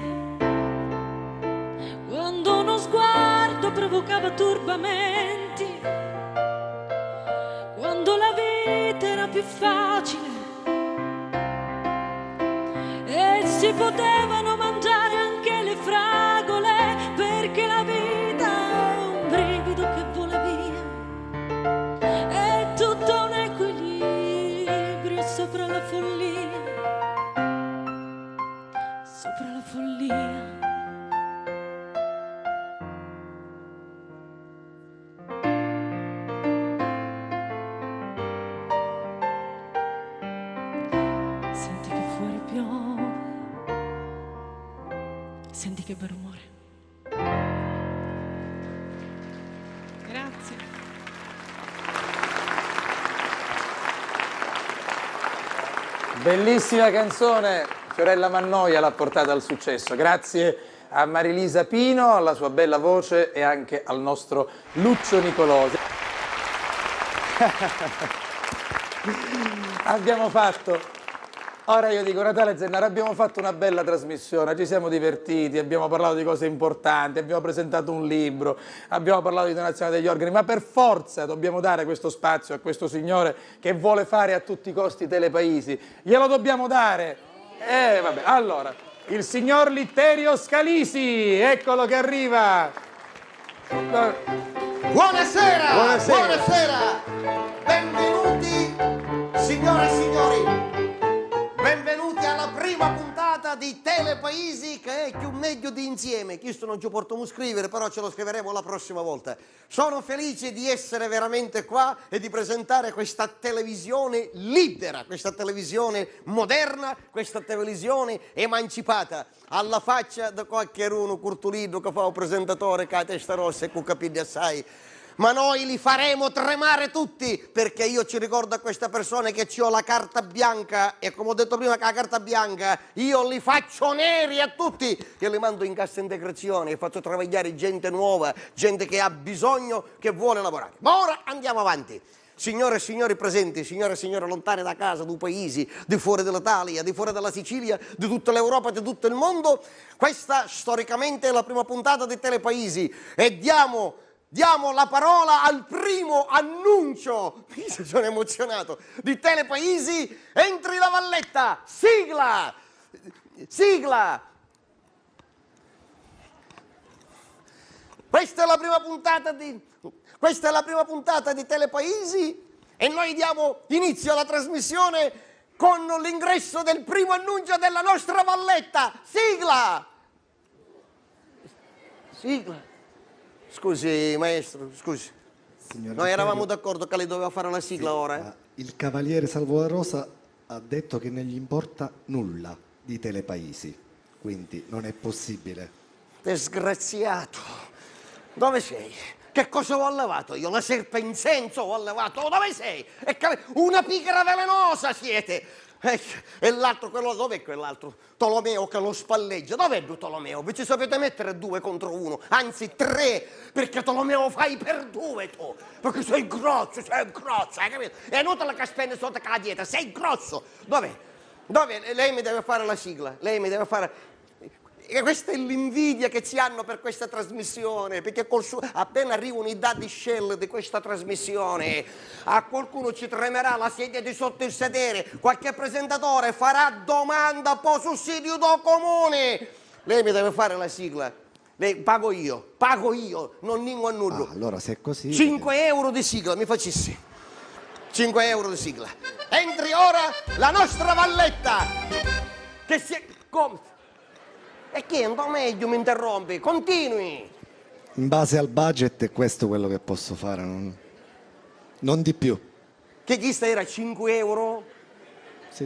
quando uno sguardo provocava turbamenti, più facile e si potevano mangiare anche le fragole, perché la vita è un brivido che vola via, è tutto un equilibrio sopra la follia, sopra la follia. Senti che fuori piove, senti che bel rumore. Grazie. Bellissima canzone, Fiorella Mannoia l'ha portata al successo. Grazie a Marilisa Pino, alla sua bella voce e anche al nostro Lucio Nicolosi. Abbiamo fatto, ora io dico Natale Zennaro, abbiamo fatto una bella trasmissione, ci siamo divertiti, abbiamo parlato di cose importanti, abbiamo presentato un libro, abbiamo parlato di donazione degli organi, ma per forza dobbiamo dare questo spazio a questo signore che vuole fare a tutti i costi Telepaisi. Glielo dobbiamo dare. Vabbè, allora, il signor Litterio Scalisi, eccolo che arriva. Buonasera! Buonasera. Buonasera! Benvenuti, signore e signori! Benvenuti alla prima puntata di Telepaisi, che è più meglio di insieme. Questo non ci portiamo a scrivere, però ce lo scriveremo la prossima volta. Sono felice di essere veramente qua e di presentare questa televisione libera, questa televisione moderna, questa televisione emancipata. Alla faccia di qualche uno curtulino che fa un presentatore che ha testa rossa e con capelli assai. Ma noi li faremo tremare tutti, perché io ci ricordo a questa persona che ho la carta bianca e, come ho detto prima, che la carta bianca io li faccio neri a tutti, che li mando in cassa integrazione e faccio travagliare gente nuova, gente che ha bisogno, che vuole lavorare. Ma ora andiamo avanti. Signore e signori presenti, signore e signori lontane da casa, dai paesi, di fuori dell'Italia, di fuori della Sicilia, di tutta l'Europa, di tutto il mondo, questa storicamente è la prima puntata di Telepaisi e diamo la parola al primo annuncio, sono emozionato, di Telepaisi. Entri la Valletta, sigla, sigla. Questa è la prima puntata di Telepaisi e noi diamo inizio alla trasmissione con l'ingresso del primo annuncio della nostra Valletta. Sigla! Sigla. Scusi, maestro, scusi. Noi eravamo d'accordo che lei doveva fare la sigla ora. Il cavaliere Salvarosa ha detto che non gli importa nulla di Telepaisi, quindi non è possibile. Disgraziato. Dove sei? Che cosa ho allevato io? La serpe incenso ho allevato? Oh, dove sei? Una picra velenosa siete! E l'altro, quello, dov'è quell'altro? Tolomeo che lo spalleggia. Dov'è Tolomeo? Vi ci sapete mettere 2 contro 1, anzi 3, perché Tolomeo fai per 2 tu, perché sei grosso, hai capito? È inutile che spendi sotto la dieta, sei grosso. Dov'è? Lei mi deve fare la sigla, lei mi deve fare... E questa è l'invidia che ci hanno per questa trasmissione, perché appena arriva un'idea di shell di questa trasmissione, a qualcuno ci tremerà la sedia di sotto il sedere, qualche presentatore farà domanda po' sussidio do comune. Lei mi deve fare la sigla. Lei, pago io, non ningo a nulla. Allora se è così... 5 euro di sigla, mi facessi. 5 euro di sigla. Entri ora la nostra Valletta, che si è... Come? E che un po' meglio mi interrompi? Continui! In base al budget è questo quello che posso fare, non di più. Che chista era 5 euro? Sì.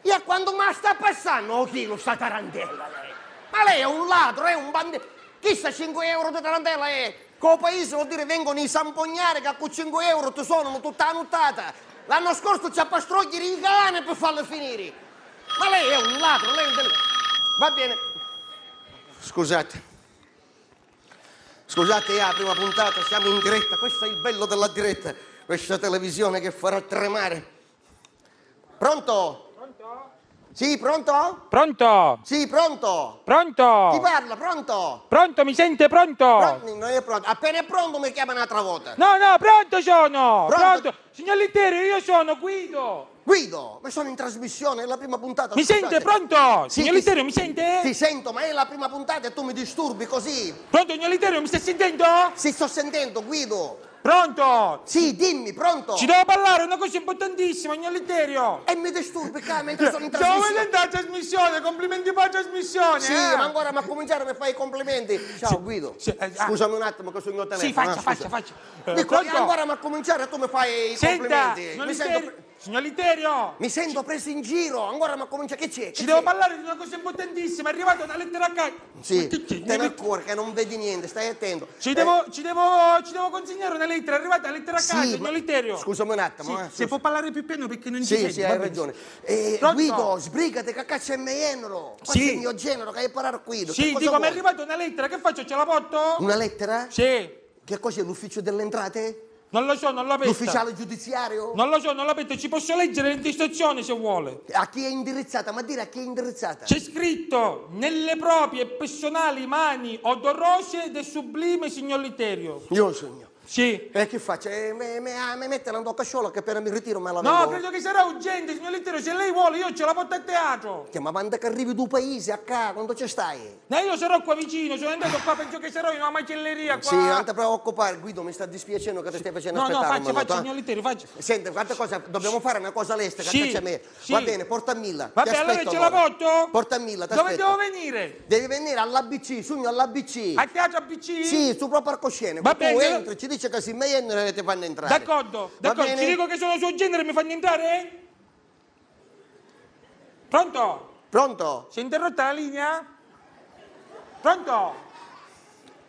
E a quando mi sta passando? Oh, chi lo sta tarantella lei? Ma lei è un ladro, è un bandito. Chissà 5 euro di tarantella è? Con paese vuol dire vengono i sampognari che con 5 euro ti sono tutta la nottata. L'anno scorso ci ha pastrogli i cane per farle finire. Ma lei è un ladro, lei è un... Va bene. Scusate, è la prima puntata, siamo in diretta, questo è il bello della diretta, questa televisione che farà tremare. Pronto? Sì, pronto? Pronto? Sì, pronto. Pronto? Chi parla? Pronto? Pronto, mi sente pronto? Non è pronto. Appena è pronto mi chiama un'altra volta. No, pronto sono! Pronto? Signor Litterio, io sono Guido! Guido, ma sono in trasmissione, è la prima puntata. Mi scusate. sente, pronto? Sì, Signor Litterio, mi sente? Ti sento, ma è la prima puntata e tu mi disturbi così. Pronto, signor Litterio, mi stai sentendo? Sì, sto sentendo, Guido. Pronto? Sì, dimmi, pronto. Ci devo parlare, una cosa importantissima, signor Litterio! E mi disturbi, mentre sono in Stiamo trasmissione. vedendo la trasmissione, complimenti per la trasmissione! Sì, ma ancora ma a cominciare mi fai i complimenti. Ciao Guido. Scusami un attimo che sono io telefono. Sì, faccia. Dico, Pronto? ancora ma a cominciare tu mi fai i Senta, complimenti. signor Litterio! Mi sento preso in giro, ancora ma comincia che c'è? Ci devo parlare di una cosa importantissima, è arrivata una lettera a casa. Sì, te ne cuore che non vedi niente, stai attento. Ci devo consegnare una lettera, è arrivata la lettera a casa, signor Litterio. Scusami un attimo. Se può parlare più piano perché non ci Sì, sento. sì, hai ragione. Guido, sbrigati che cazzo è genero. Questo è il mio genero, che hai parlato qui. Sì, dico, mi è arrivata una lettera, che faccio, ce la porto? Una lettera? Sì. Che cos'è, l'ufficio delle entrate? Non lo so, non l'ho aperta. L'ufficiale giudiziario? Non lo so, non l'ho aperta, ci posso leggere l'intestazione se vuole. A chi è indirizzata? Ma dire a chi è indirizzata? C'è scritto, nelle proprie personali mani odorose del sublime signor Litterio. Io sogno. Sì. E che faccio? Mi mette la casciola che appena mi ritiro me la No, vengo. credo che sarà urgente, signor Litterio, se lei vuole io ce la porto a teatro. Ma quando che arrivi tu paese a casa, quando ci stai? No, io sarò qua vicino, sono andato qua, penso che sarò in una macelleria qua. Sì, non ti preoccupare, Guido, mi sta dispiacendo che ti stai facendo aspettare un minuto. faccia, signor Litterio, faccia. Senti, quante cose dobbiamo fare una cosa all'esta, che Sì, caccia a me. sì. Va bene, porta a Milla. Vabbè, ti allora aspetto ce la porto? Porta a Milla, ti Dove aspetto. devo venire? Devi venire all'ABC, sogno all'ABC. A teatro ABC? Sì, su proprio palcoscenico. Va Tu bene. entri, ci dice che si meglio e ti fanno entrare. D'accordo, Va bene? ci dico che sono suo genere e mi fanno entrare? Pronto? Pronto? Si è interrotta la linea? Pronto?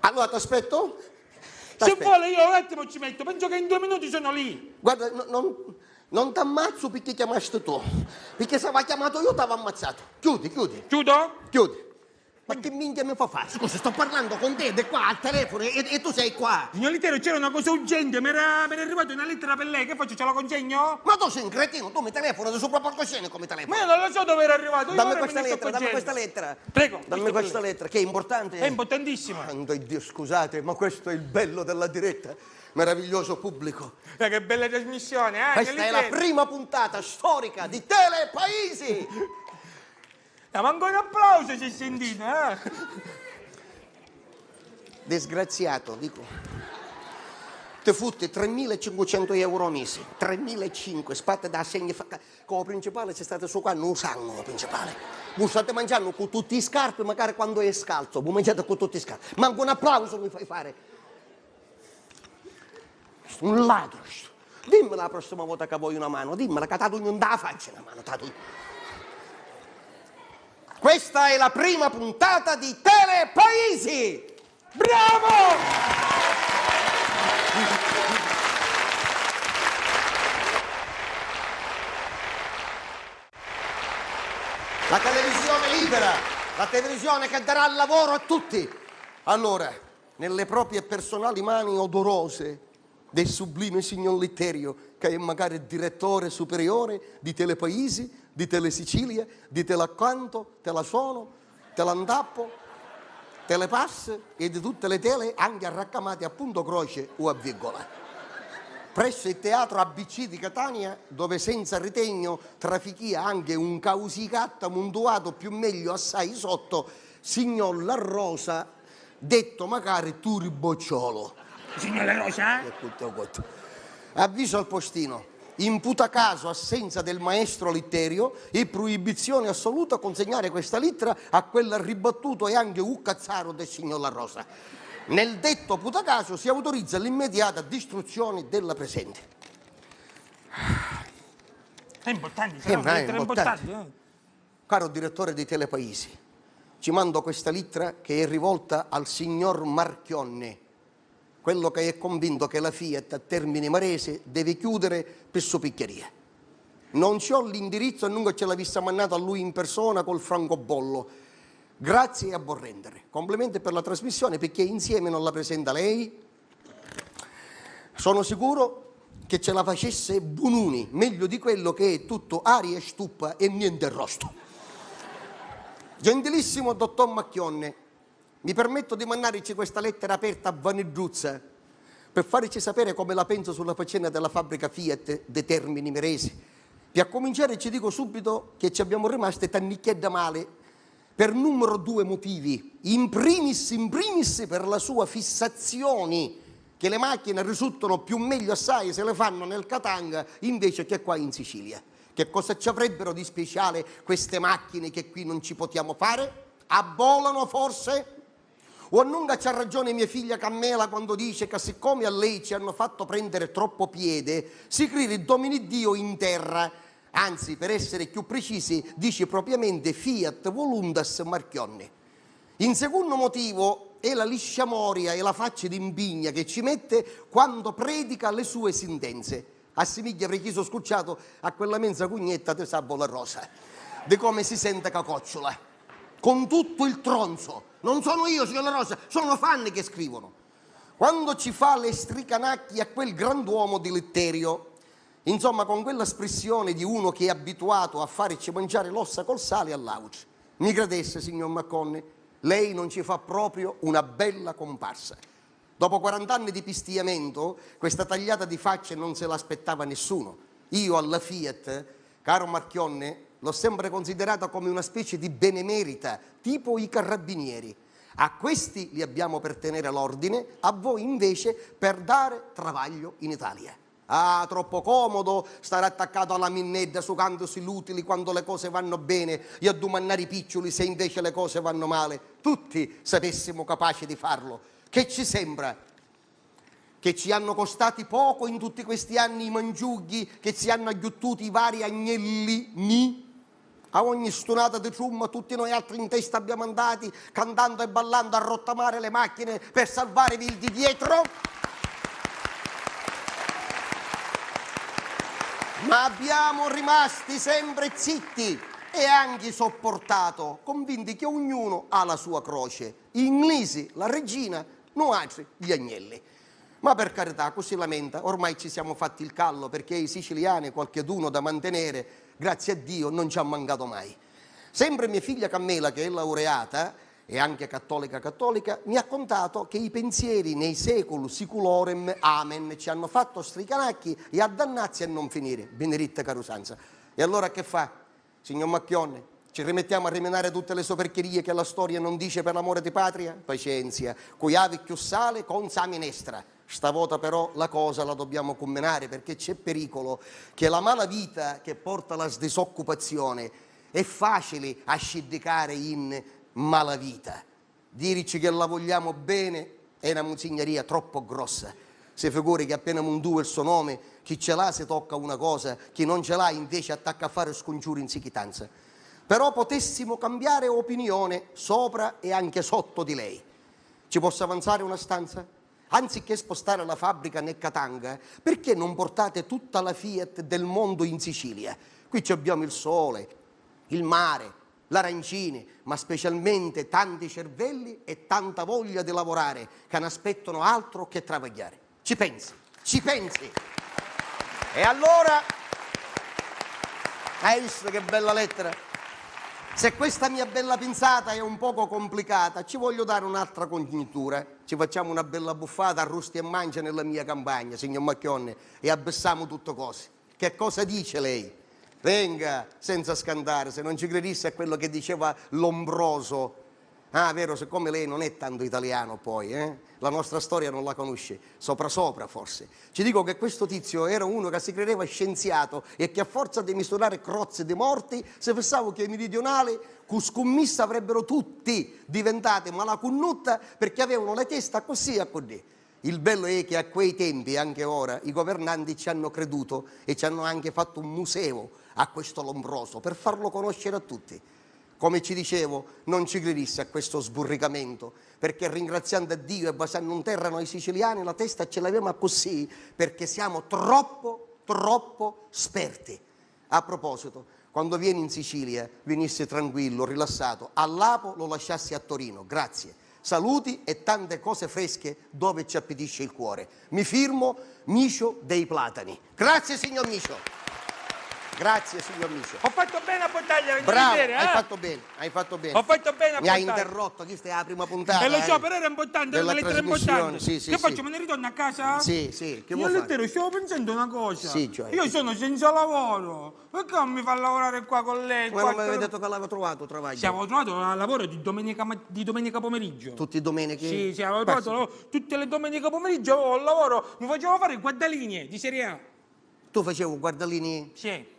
Allora ti aspetto? Se vuole io un attimo ci metto, penso che in 2 minuti sono lì. Guarda, non ti ammazzo perché chiamaste tu. Perché se aveva chiamato io ti avevo ammazzato. Chiudi. Chiudo? Chiudi. Ma che minchia mi fa fare? Scusa, sto parlando con te, è qua al telefono e tu sei qua. Signor Litterio, c'era una cosa urgente, mi era arrivata una lettera per lei, che faccio, ce la consegno? Ma tu sei un cretino, tu mi telefoni da sopra palcoscenico mi telefoni. Ma io non lo so dove era arrivato, io Dammi ora questa me ne sto lettera, dammi accorgendo. questa lettera. Prego. Dammi questa lettera, che è importante. È importantissima. Santo Dio, scusate, ma questo è il bello della diretta. Meraviglioso pubblico. Che bella trasmissione, Questa è la prima puntata storica di Telepaesi. Ma ancora un applauso si è sentito, Disgraziato, dico. Ti futti 3.500 euro mesi, 3.500, spatte da segni, come principale c'è stato su qua, non sanno come principale. Voi state mangiando con tutti i scarpe, magari quando è scalzo, voi mangiate con tutti i scarpe. Manco un applauso mi fai fare. Un ladro. Dimmela la prossima volta che vuoi una mano, dimmela che t'ha non da faccia una mano, t'ha. Questa è la prima puntata di Telepaesi! Bravo! La televisione libera, la televisione che darà lavoro a tutti. Allora, nelle proprie personali mani odorose del sublime signor Litterio, che è magari direttore superiore di Telepaesi, di Telesicilia, di Teleaccanto, Telasuono, Telandappo, Telepass e di tutte le tele anche arraccamate a punto croce o a virgola. Presso il teatro ABC di Catania, dove senza ritegno trafichia anche un causicatta munduato più meglio assai sotto, signor La Rosa, detto magari Turibocciolo. Signor La Rosa? Avviso al postino. Imputa caso assenza del maestro Litterio e proibizione assoluta a consegnare questa lettera a quel ribattuto e anche uccazzaro del signor La Rosa. Nel detto putacaso si autorizza l'immediata distruzione della presente. È importante, sarà importante. Caro direttore di Telepaesi, ci mando questa lettera che è rivolta al signor Marchionne, quello che è convinto che la Fiat a Termini Marese deve chiudere per sopiccheria. Non c'ho l'indirizzo e nunca ce l'ha vista mannata a lui in persona col francobollo. Grazie e a buon rendere. Complimenti per la trasmissione, perché insieme non la presenta lei. Sono sicuro che ce la facesse Bununi, meglio di quello che è tutto aria e stuppa e niente rosto. Gentilissimo dottor Macchionne, mi permetto di mandarci questa lettera aperta a Vanidruzza per farci sapere come la penso sulla faccenda della fabbrica Fiat dei Termini Imeresi. E a cominciare ci dico subito che ci abbiamo rimaste tannicchie da male per numero 2 motivi. In primis per la sua fissazione che le macchine risultano più meglio assai se le fanno nel Katanga invece che qua in Sicilia. Che cosa ci avrebbero di speciale queste macchine che qui non ci possiamo fare? Abbolano forse? O non c'ha ragione mia figlia Cammela quando dice che siccome a lei ci hanno fatto prendere troppo piede, si crede il dominio in terra. Anzi, per essere più precisi, dice propriamente Fiat voluntas Marchionne. In secondo motivo è la lisciamoria e la faccia d'impigna che ci mette quando predica le sue sentenze. Assomiglia, per chi sono scocciato, a quella mensa cugnetta di Sabbo la Rosa, di come si sente cacocciola, con tutto il tronzo. Non sono io, signor La Rosa, sono fan che scrivono. Quando ci fa le stricanacchi a quel grand'uomo di Litterio, insomma con quella espressione di uno che è abituato a farci mangiare l'ossa col sale all'auce. Mi credesse, signor Macconne, lei non ci fa proprio una bella comparsa. Dopo 40 anni di pistiamento, questa tagliata di facce non se l'aspettava nessuno. Io alla Fiat, caro Marchionne, l'ho sempre considerata come una specie di benemerita, tipo i carabinieri. A questi li abbiamo per tenere l'ordine, a voi invece per dare travaglio in Italia. Ah, troppo comodo stare attaccato alla minnedda sucandosi l'utili quando le cose vanno bene e addumannare i piccioli se invece le cose vanno male. Tutti sapessimo capaci di farlo. Che ci sembra? Che ci hanno costati poco in tutti questi anni i mangiughi che si hanno aggiuntuti i vari agnellini? A ogni stonata di trumma tutti noi altri in testa abbiamo andati cantando e ballando a rottamare le macchine per salvare il di dietro? Ma abbiamo rimasti sempre zitti e anche sopportato, convinti che ognuno ha la sua croce. Gli inglesi, la regina, noi altri gli agnelli. Ma per carità, così lamenta, ormai ci siamo fatti il callo perché i siciliani, qualcheduno da mantenere, grazie a Dio, non ci ha mancato mai. Sempre mia figlia Cammela, che è laureata e anche cattolica, mi ha contato che i pensieri nei secoli siculorem, amen, ci hanno fatto stricanacchi e addannazzi a non finire, beneditta carusanza. E allora che fa, signor Macchionne? Ci rimettiamo a rimenare tutte le soperchierie che la storia non dice per l'amore di patria? Pazienza, coi avi più sale con sa minestra. Stavolta però la cosa la dobbiamo commenare perché c'è pericolo che la malavita che porta alla disoccupazione è facile a sciddicare in malavita. Dirci che la vogliamo bene è una musigneria troppo grossa. Si figuri che appena mondua il suo nome, chi ce l'ha si tocca una cosa, chi non ce l'ha invece attacca a fare scongiuri in sichitanza. Però potessimo cambiare opinione sopra e anche sotto di lei. Ci posso avanzare una stanza? Anziché spostare la fabbrica nel Katanga, perché non portate tutta la Fiat del mondo in Sicilia? Qui abbiamo il sole, il mare, l'arancine, ma specialmente tanti cervelli e tanta voglia di lavorare che non aspettano altro che travagliare. Ci pensi, ci pensi. E allora, hai visto che bella lettera? Se questa mia bella pensata è un poco complicata, ci voglio dare un'altra congiuntura. Ci facciamo una bella buffata a rusti e mancia nella mia campagna, signor Macchionne, e abbessiamo tutto cose. Che cosa dice lei? Venga, senza scandare, se non ci credesse a quello che diceva Lombroso. Ah, vero, siccome lei non è tanto italiano poi, la nostra storia non la conosce, sopra forse. Ci dico che questo tizio era uno che si credeva scienziato e che a forza di misurare crozze di morti si pensava che i meridionali con scommessa avrebbero tutti diventati malacunutta perché avevano la testa così a così. Il bello è che a quei tempi e anche ora i governanti ci hanno creduto e ci hanno anche fatto un museo a questo Lombroso per farlo conoscere a tutti. Come ci dicevo, non ci credisse a questo sburricamento, perché ringraziando a Dio e basando in terra noi siciliani la testa ce l'abbiamo così, perché siamo troppo sperti. A proposito, quando vieni in Sicilia, venisse tranquillo, rilassato, all'Apo lo lasciassi a Torino, grazie. Saluti e tante cose fresche dove ci appetisce il cuore. Mi firmo Micio dei Platani. Grazie signor Micio. Grazie, signor Micio. Ho fatto bene a portargliela. Bravo, ieri, hai fatto bene, hai fatto bene. Ho fatto bene a Mi hai portarla. interrotto, questa è la prima puntata. E lo so, però era importante, era della una lettera trasmissione, importante. sì, sì, Che sì. faccio, me ne ritorno a casa? Sì, sì, che Io vuoi fare? lettero, stavo pensando una cosa. Sì, cioè. Io sono senza lavoro. Perché non mi fa lavorare qua con lei? Ma non mi avevi detto che l'avevo trovato travaglio? Sì, avevo trovato un lavoro di domenica pomeriggio. Tutti i domeniche? Sì, sì, avevo trovato tutte le domeniche pomeriggio, avevo il lavoro, mi facevo fare guardalinee di Serie A. Tu facevi guardalini? Sì.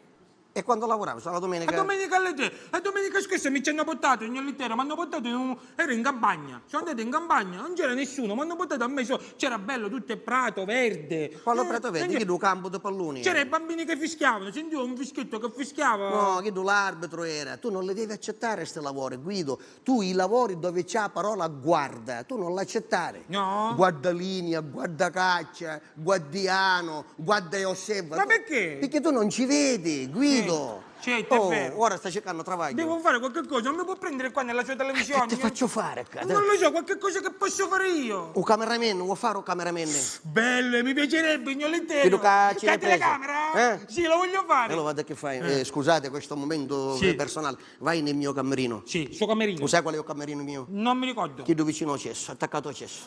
E quando lavoravi? Solo la domenica? La domenica alle 3. La domenica scorsa mi ci hanno portato in Inghilterra, mi hanno portato ero in campagna. Sono andato in campagna, non c'era nessuno, mi hanno portato a me, c'era bello, tutto il prato verde. Quando prato verde? Che tu campo di palloni? C'erano i bambini che fischiavano, sentivo un fischietto che fischiava. No, che tu l'arbitro era. Tu non le devi accettare questi lavori, Guido. Tu i lavori dove c'è la parola guarda, tu non l'accettare. No. Guardalinea, guardacaccia, guardiano, guarda e osserva. Ma perché? Perché tu non ci vedi, Guido. Certo, è vero. Ora sta cercando travaglio. Devo fare qualche cosa, non mi può prendere qua nella sua televisione. Che ti faccio fare? Non lo so, qualche cosa che posso fare io. Un cameraman, vuoi fare un cameraman? Bello, mi piacerebbe, Che Ignolettello. tu cacci La l'hai preso? telecamera? Sì, lo voglio fare. E lo vado che fai? Scusate questo momento Sì. personale. Vai nel mio camerino. Sì, il suo camerino. Tu sai qual è il camerino mio? Non mi ricordo. Chiedo vicino al cesso, attaccato al cesso.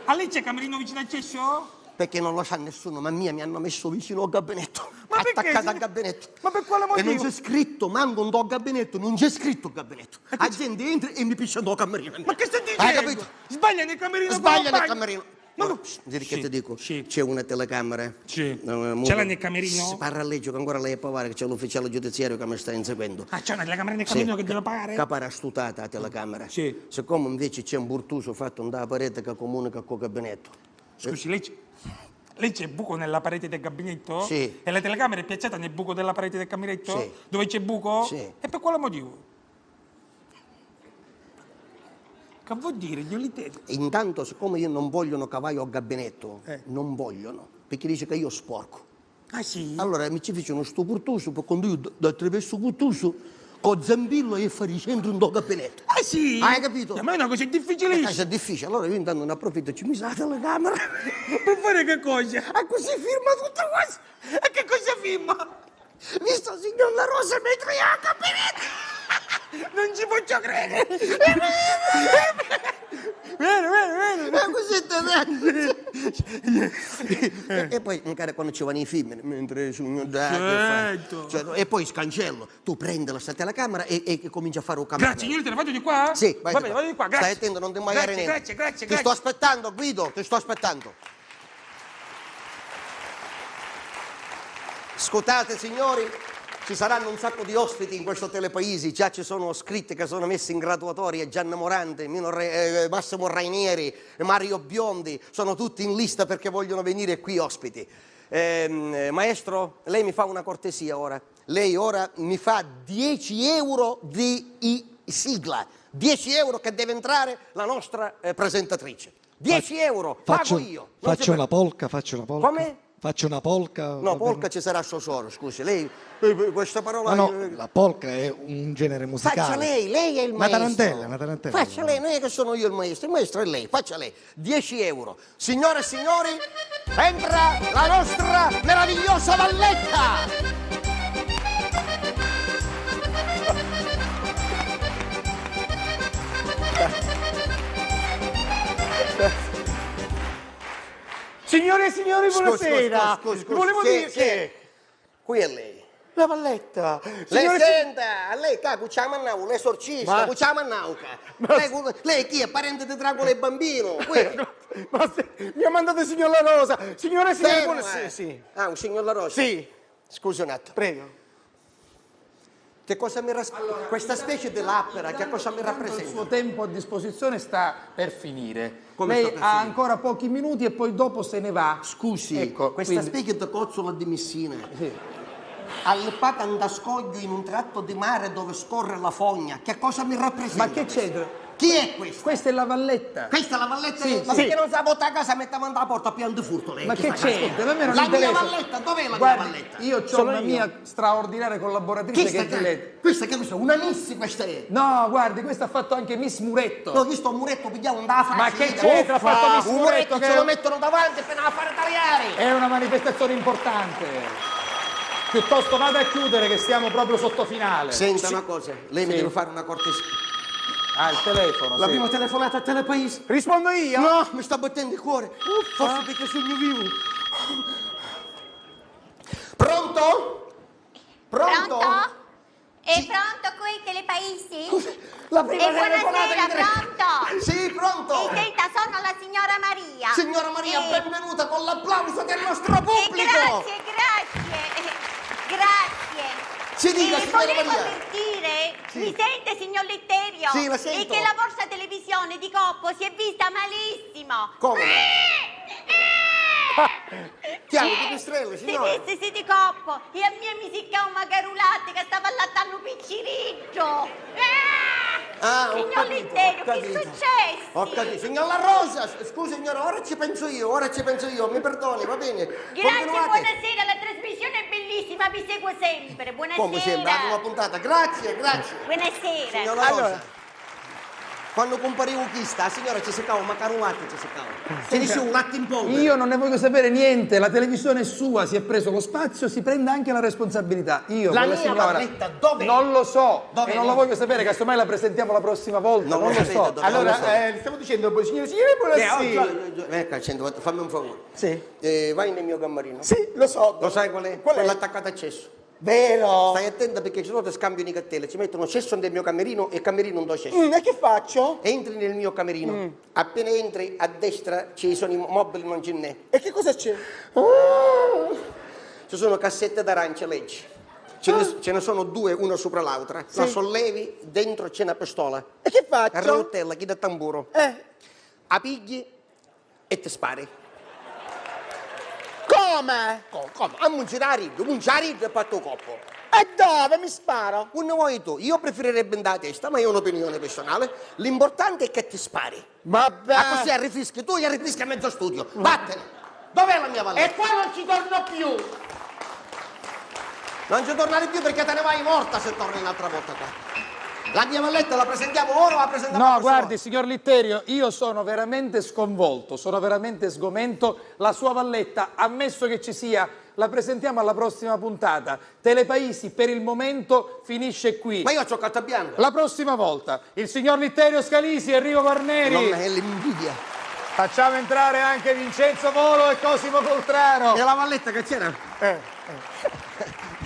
A lei c'è camerino vicino al cesso? Perché non lo sa nessuno, ma mi hanno messo vicino al gabinetto. Ma perché? Attaccato al gabinetto. Ma per quale E motivo? non c'è scritto, manco un gabinetto, non c'è scritto gabinetto. La gente entra e mi piscia il camerino. Ma che stai Hai dicendo? capito? Sbaglia nel camerino. Sbaglia con nel la camerino. Ma No, no. vedi che Sì, ti dico? sì. C'è una telecamera. Sì. No, Ce l'ha nel camerino? Parla a lei, che ancora lei è pavare, che c'è l'ufficiale giudiziario che mi sta inseguendo. Ah, c'è una telecamera nel camerino che devo pagare? Capara astutata la telecamera. Sì. Siccome invece c'è un burtuso fatto da parete che comunica col gabinetto. Scusi, lei c'è buco nella parete del gabinetto? Sì. E la telecamera è piazzata nel buco della parete del gabinetto? Sì. Dove c'è buco? Sì. E per quale motivo? Che vuol dire, Ignolettello? Intanto, siccome io non vogliono cavallo al gabinetto, non vogliono, perché dice che io sporco. Ah sì? Allora mi ci fecero sto burtuso, per quando io attraverso il burtuso, con zambillo e fare centro in do gabinetto. Ah sì? Hai capito? Ma è una cosa È difficilissima. difficile, allora io intanto ne approfitto e ci mi sa la telecamera. Per fare che cosa? E così firma tutte cose. E che cosa firma? Visto signor La Rosa mentre io a gabinetto. Non ci posso credere. Bene. E poi magari quando ci vanno i film, mentre sono Certo. e poi scancello, tu prendi la telecamera e cominci a fare un camera. Grazie, Ignolettello, vado di qua? Sì, vai Va bene, vado di qua, grazie. Stai attento, non ti muovere niente. Grazie. Ti sto aspettando, Guido, ti sto aspettando. Scusate signori, ci saranno un sacco di ospiti in questo Telepaesi, già ci sono scritti che sono messi in graduatoria, Gianna Morante, Massimo Rainieri, Mario Biondi, sono tutti in lista perché vogliono venire qui ospiti. Maestro, lei mi fa una cortesia ora, lei ora mi fa 10 euro di sigla, 10 euro che deve entrare la nostra presentatrice, 10 euro, pago io. Faccio una polca. Come? Faccio una polca. No, polka ci sarà solo, scusi, lei questa parola... No, la polca è un genere musicale. Faccia lei è il una maestro. Una tarantella. Faccia lei, non è che sono io il maestro è lei, faccia lei. 10 euro. Signore e signori, entra la nostra meravigliosa Valletta! Signore e signori, buonasera. Scusi. Volevo Sì, dire sì. che... Qui è lei. La Valletta. Lei Signore, senta, a lei cago c'ha mannau, l'esorcista, c'ha mannauca. Lei chi è? Parente di Dracula e bambino? mi ha mandato il signor La Rosa. Signore e signori, buonasera. Sì. Ah, un signor La Rosa? Sì. Scusi un attimo. Prego. Che cosa mi questa specie di lappera, che cosa mi rappresenta? Il suo tempo a disposizione sta per finire. Come Lei sta per ha finire? ancora pochi minuti e poi dopo se ne va. Scusi, Ecco, questa quindi- specie di cozzola di Messina. Sì. All'eppata andascoglio in un tratto di mare dove scorre la fogna. Che cosa mi rappresenta? Ma che c'entra? Chi è questo? Questa è la Valletta. Questa è la Valletta? Sì, Ma sì. perché non sa portare a casa e metteva alla porta piano di furto lei? Ma che c'entra? A me non La mia interessa. Valletta, dov'è la Guardi, mia Valletta? io ho una mia straordinaria collaboratrice che è Gillette. Questa che cosa? Una missi questa è? No, guardi, questa ha fatto anche Miss Muretto. No, io sto muretto pigliamo da faccia. Ma che c'entra? Ha fatto Miss Un Muretto muretto che ce lo mettono davanti per non fare tagliare. è una manifestazione importante. piuttosto vada a chiudere che siamo proprio sotto finale. Senta una cosa, lei mi deve fare una cortesia. Ah, il telefono, La sì. prima telefonata a Telepaese. Rispondo io? No, mi sta battendo il cuore. Forse perché sogno vivo. Pronto? Pronto? È pronto qui Telepaesi? La prima telefonata buonasera, in diretta. pronto? Sì, pronto. Senta, sono la signora Maria. Signora Maria, benvenuta con l'applauso del nostro pubblico. Grazie. Ci dica, signora volevo Maria. avvertire, Sì. mi sente signor Litterio? Sì, la sento. E che la vostra televisione di Coppo si è vista malissimo. Come? Chiamo di pistrelle, signora. Sì, di Coppo. E a me mi si chiama Macarulatti che stava allattando un picciriccio. Ah, ho Signor capito, Litterio, ho che è capito. successo? Ho capito. Signor La Rosa, scusi signora, ora ci penso io, mi perdoni, va bene? Grazie, Continuate. buonasera, la trasmissione è bellissima, vi seguo sempre. Buonasera. Come sembra una puntata? Grazie. Buonasera. Signor La Rosa. Quando comparivo chi sta, la signora ci seccava, Macarulatti ci seccava. Tieni su un attimo in polvere. Io non ne voglio sapere niente, la televisione è sua, si è preso lo spazio, si prenda anche la responsabilità. Io, La quella mia signora, valletta dov'è? non lo so, Dov'è? e non la voglio sapere, casomai la presentiamo la prossima volta, non lo so. Allora, Non lo so. stiamo dicendo, signore, buonasera. Ecco, accendo, fammi un favore. Sì. Vai nel mio cammarino. Sì, lo so. Lo sai qual è? Qual è? Quello attaccato a cesso. Vero. Stai attenta perché ci sono te scambiano i cartelli, ci mettono cesso nel mio camerino e camerino non do cesso. E che faccio? Entri nel mio camerino, appena entri a destra ci sono i mobili, non ce n'è. E che cosa c'è? Ci sono cassette d'arancia, leggi. Ce ne sono due, una sopra l'altra. La sollevi, dentro c'è una pistola. E che faccio? A rotella, chi da tamburo. A pigli e ti spari. Come? Come? A muncirare e fatto coppo. E dove mi sparo? Non vuoi tu, io preferirebbe andare a testa, ma è un'opinione personale. L'importante è che ti spari. Vabbè. A così arrifischi tu e arrifischi a mezzo studio. Vattene. Dov'è la mia valletta? E qua non ci torno più. Non ci tornare più perché te ne vai morta se torni un'altra volta qua. La mia valletta la presentiamo ora o la presentiamo No, la prossima guardi, signor Litterio, io sono veramente sconvolto, sono veramente sgomento. La sua valletta, ammesso che ci sia, la presentiamo alla prossima puntata. Telepaesi per il momento finisce qui. Ma io ho carta bianca. La prossima volta, il signor Litterio Scalisi, Enrico Guarneri. Non è l'invidia. Facciamo entrare anche Vincenzo Volo e Cosimo Coltrano. E la valletta che c'era?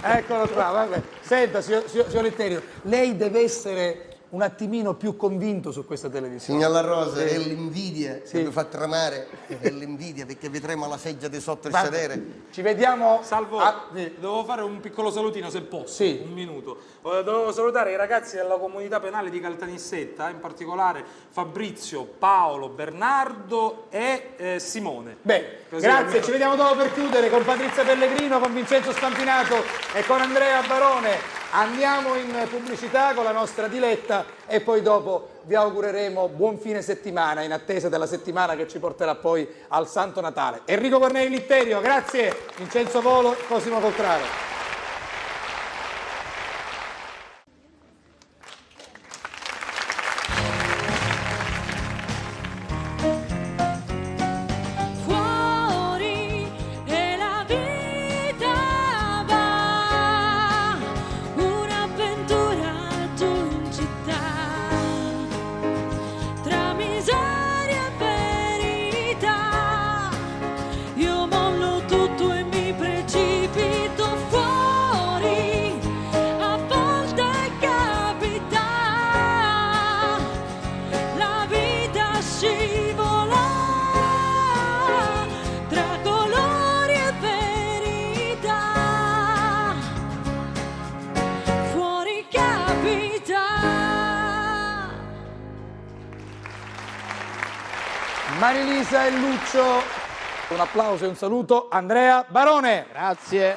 Eccolo qua, vabbè. Senta, signor Litterio, lei deve essere un attimino più convinto su questa televisione. Signor La Rosa, è l'invidia che mi fa tremare, è l'invidia perché vedremo la seggia di sotto il sedere. Ci vediamo. Salvo, devo fare un piccolo salutino se posso, Sì. un minuto. Devo salutare i ragazzi della comunità penale di Caltanissetta, in particolare Fabrizio, Paolo, Bernardo e Simone. Bene, Così grazie, almeno- ci vediamo dopo per chiudere con Patrizia Pellegrino, con Vincenzo Spampinato e con Andrea Barone. Andiamo in pubblicità con la nostra Diletta e poi dopo vi augureremo buon fine settimana in attesa della settimana che ci porterà poi al Santo Natale. Enrico Guarneri Litterio, grazie, Vincenzo Volo, Cosimo Coltrano. Fuori e la vita va, un'avventura giù in città, tra miseria e verità, io mollo tutto e mi precipito fuori, a volte capita, la vita scivola tra colori e verità, fuori capita. Marilisa e Lucio, un applauso e un saluto. Andrea Barone. Grazie.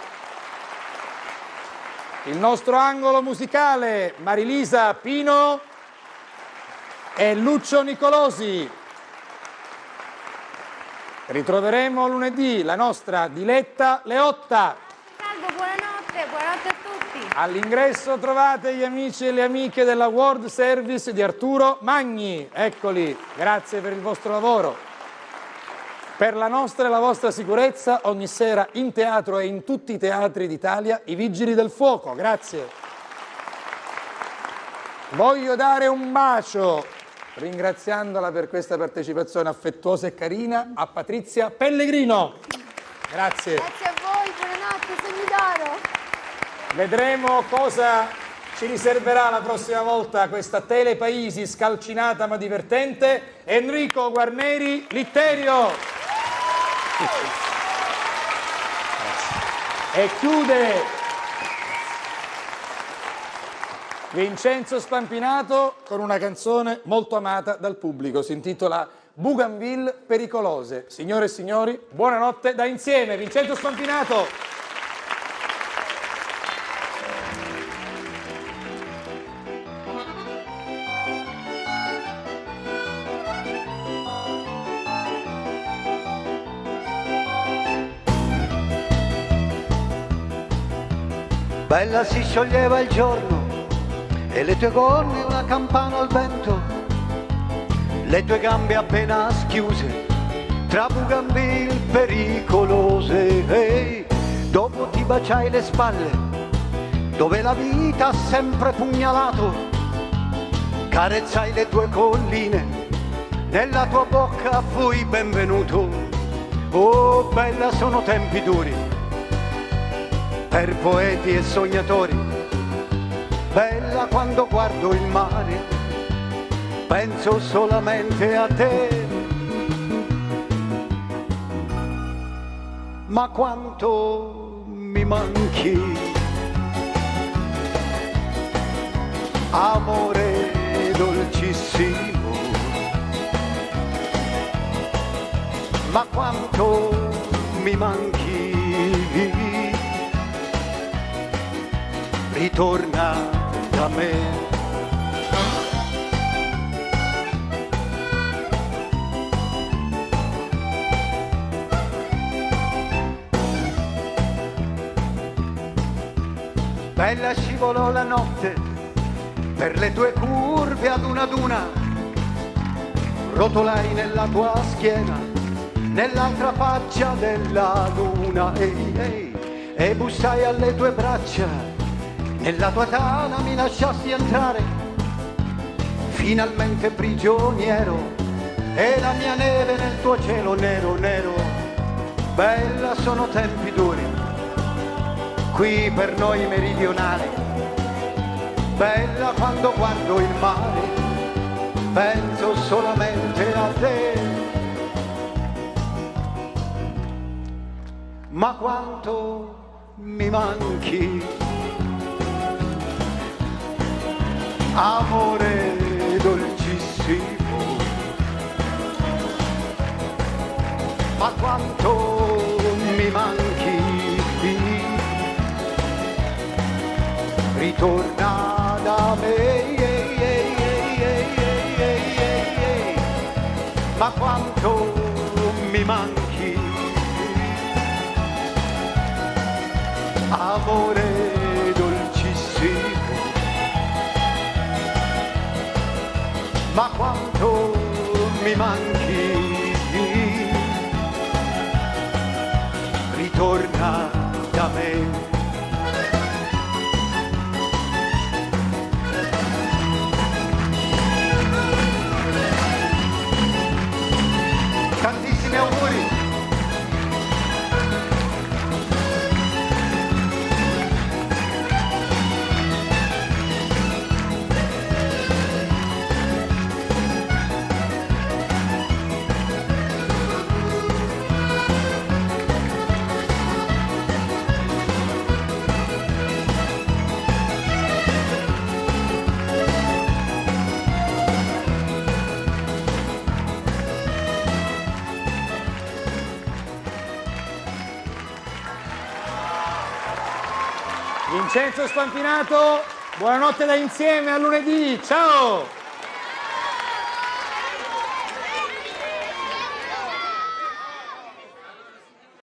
Il nostro angolo musicale, Marilisa Pino e Lucio Nicolosi. Ritroveremo lunedì la nostra Diletta Leotta. Salvo, buonanotte a tutti. All'ingresso trovate gli amici e le amiche della World Service di Arturo Magni. Eccoli, grazie per il vostro lavoro. Per la nostra e la vostra sicurezza, ogni sera in teatro e in tutti i teatri d'Italia, i Vigili del Fuoco. Grazie. Voglio dare un bacio, ringraziandola per questa partecipazione affettuosa e carina, a Patrizia Pellegrino. Grazie. Grazie a voi, buonanotte, Semidoro. Vedremo cosa ci riserverà la prossima volta questa Telepaisi scalcinata ma divertente. Enrico Guarneri, Litterio. E chiude Vincenzo Spampinato con una canzone molto amata dal pubblico. Si intitola Bougainville pericolose. Signore e signori, buonanotte da insieme. Vincenzo Spampinato. Bella si scioglieva il giorno e le tue gonne una campana al vento, le tue gambe appena schiuse tra Bougainville pericolose. Ehi, dopo ti baciai le spalle dove la vita ha sempre pugnalato, carezzai le tue colline, nella tua bocca fui benvenuto. Oh bella, sono tempi duri per poeti e sognatori. Bella, quando guardo il mare penso solamente a te. Ma quanto mi manchi, amore dolcissimo, ma quanto mi manchi. Ritorna da me. Bella, scivolò la notte per le tue curve ad una, rotolai nella tua schiena, nell'altra faccia della luna, e bussai alle tue braccia, nella tua tana mi lasciasti entrare, finalmente prigioniero, e la mia neve nel tuo cielo nero, nero. Bella, sono tempi duri, qui per noi meridionali. Bella, quando guardo il mare, penso solamente a te. Ma quanto mi manchi, amore dolcissimo, ma quanto mi manchi. Ritorna da me, ma quanto mi manchi, amore dolcissimo, ma quanto mi manchi. Ritorna da me. Tantissimi auguri. Vincenzo Spampinato, buonanotte da insieme, a lunedì, ciao!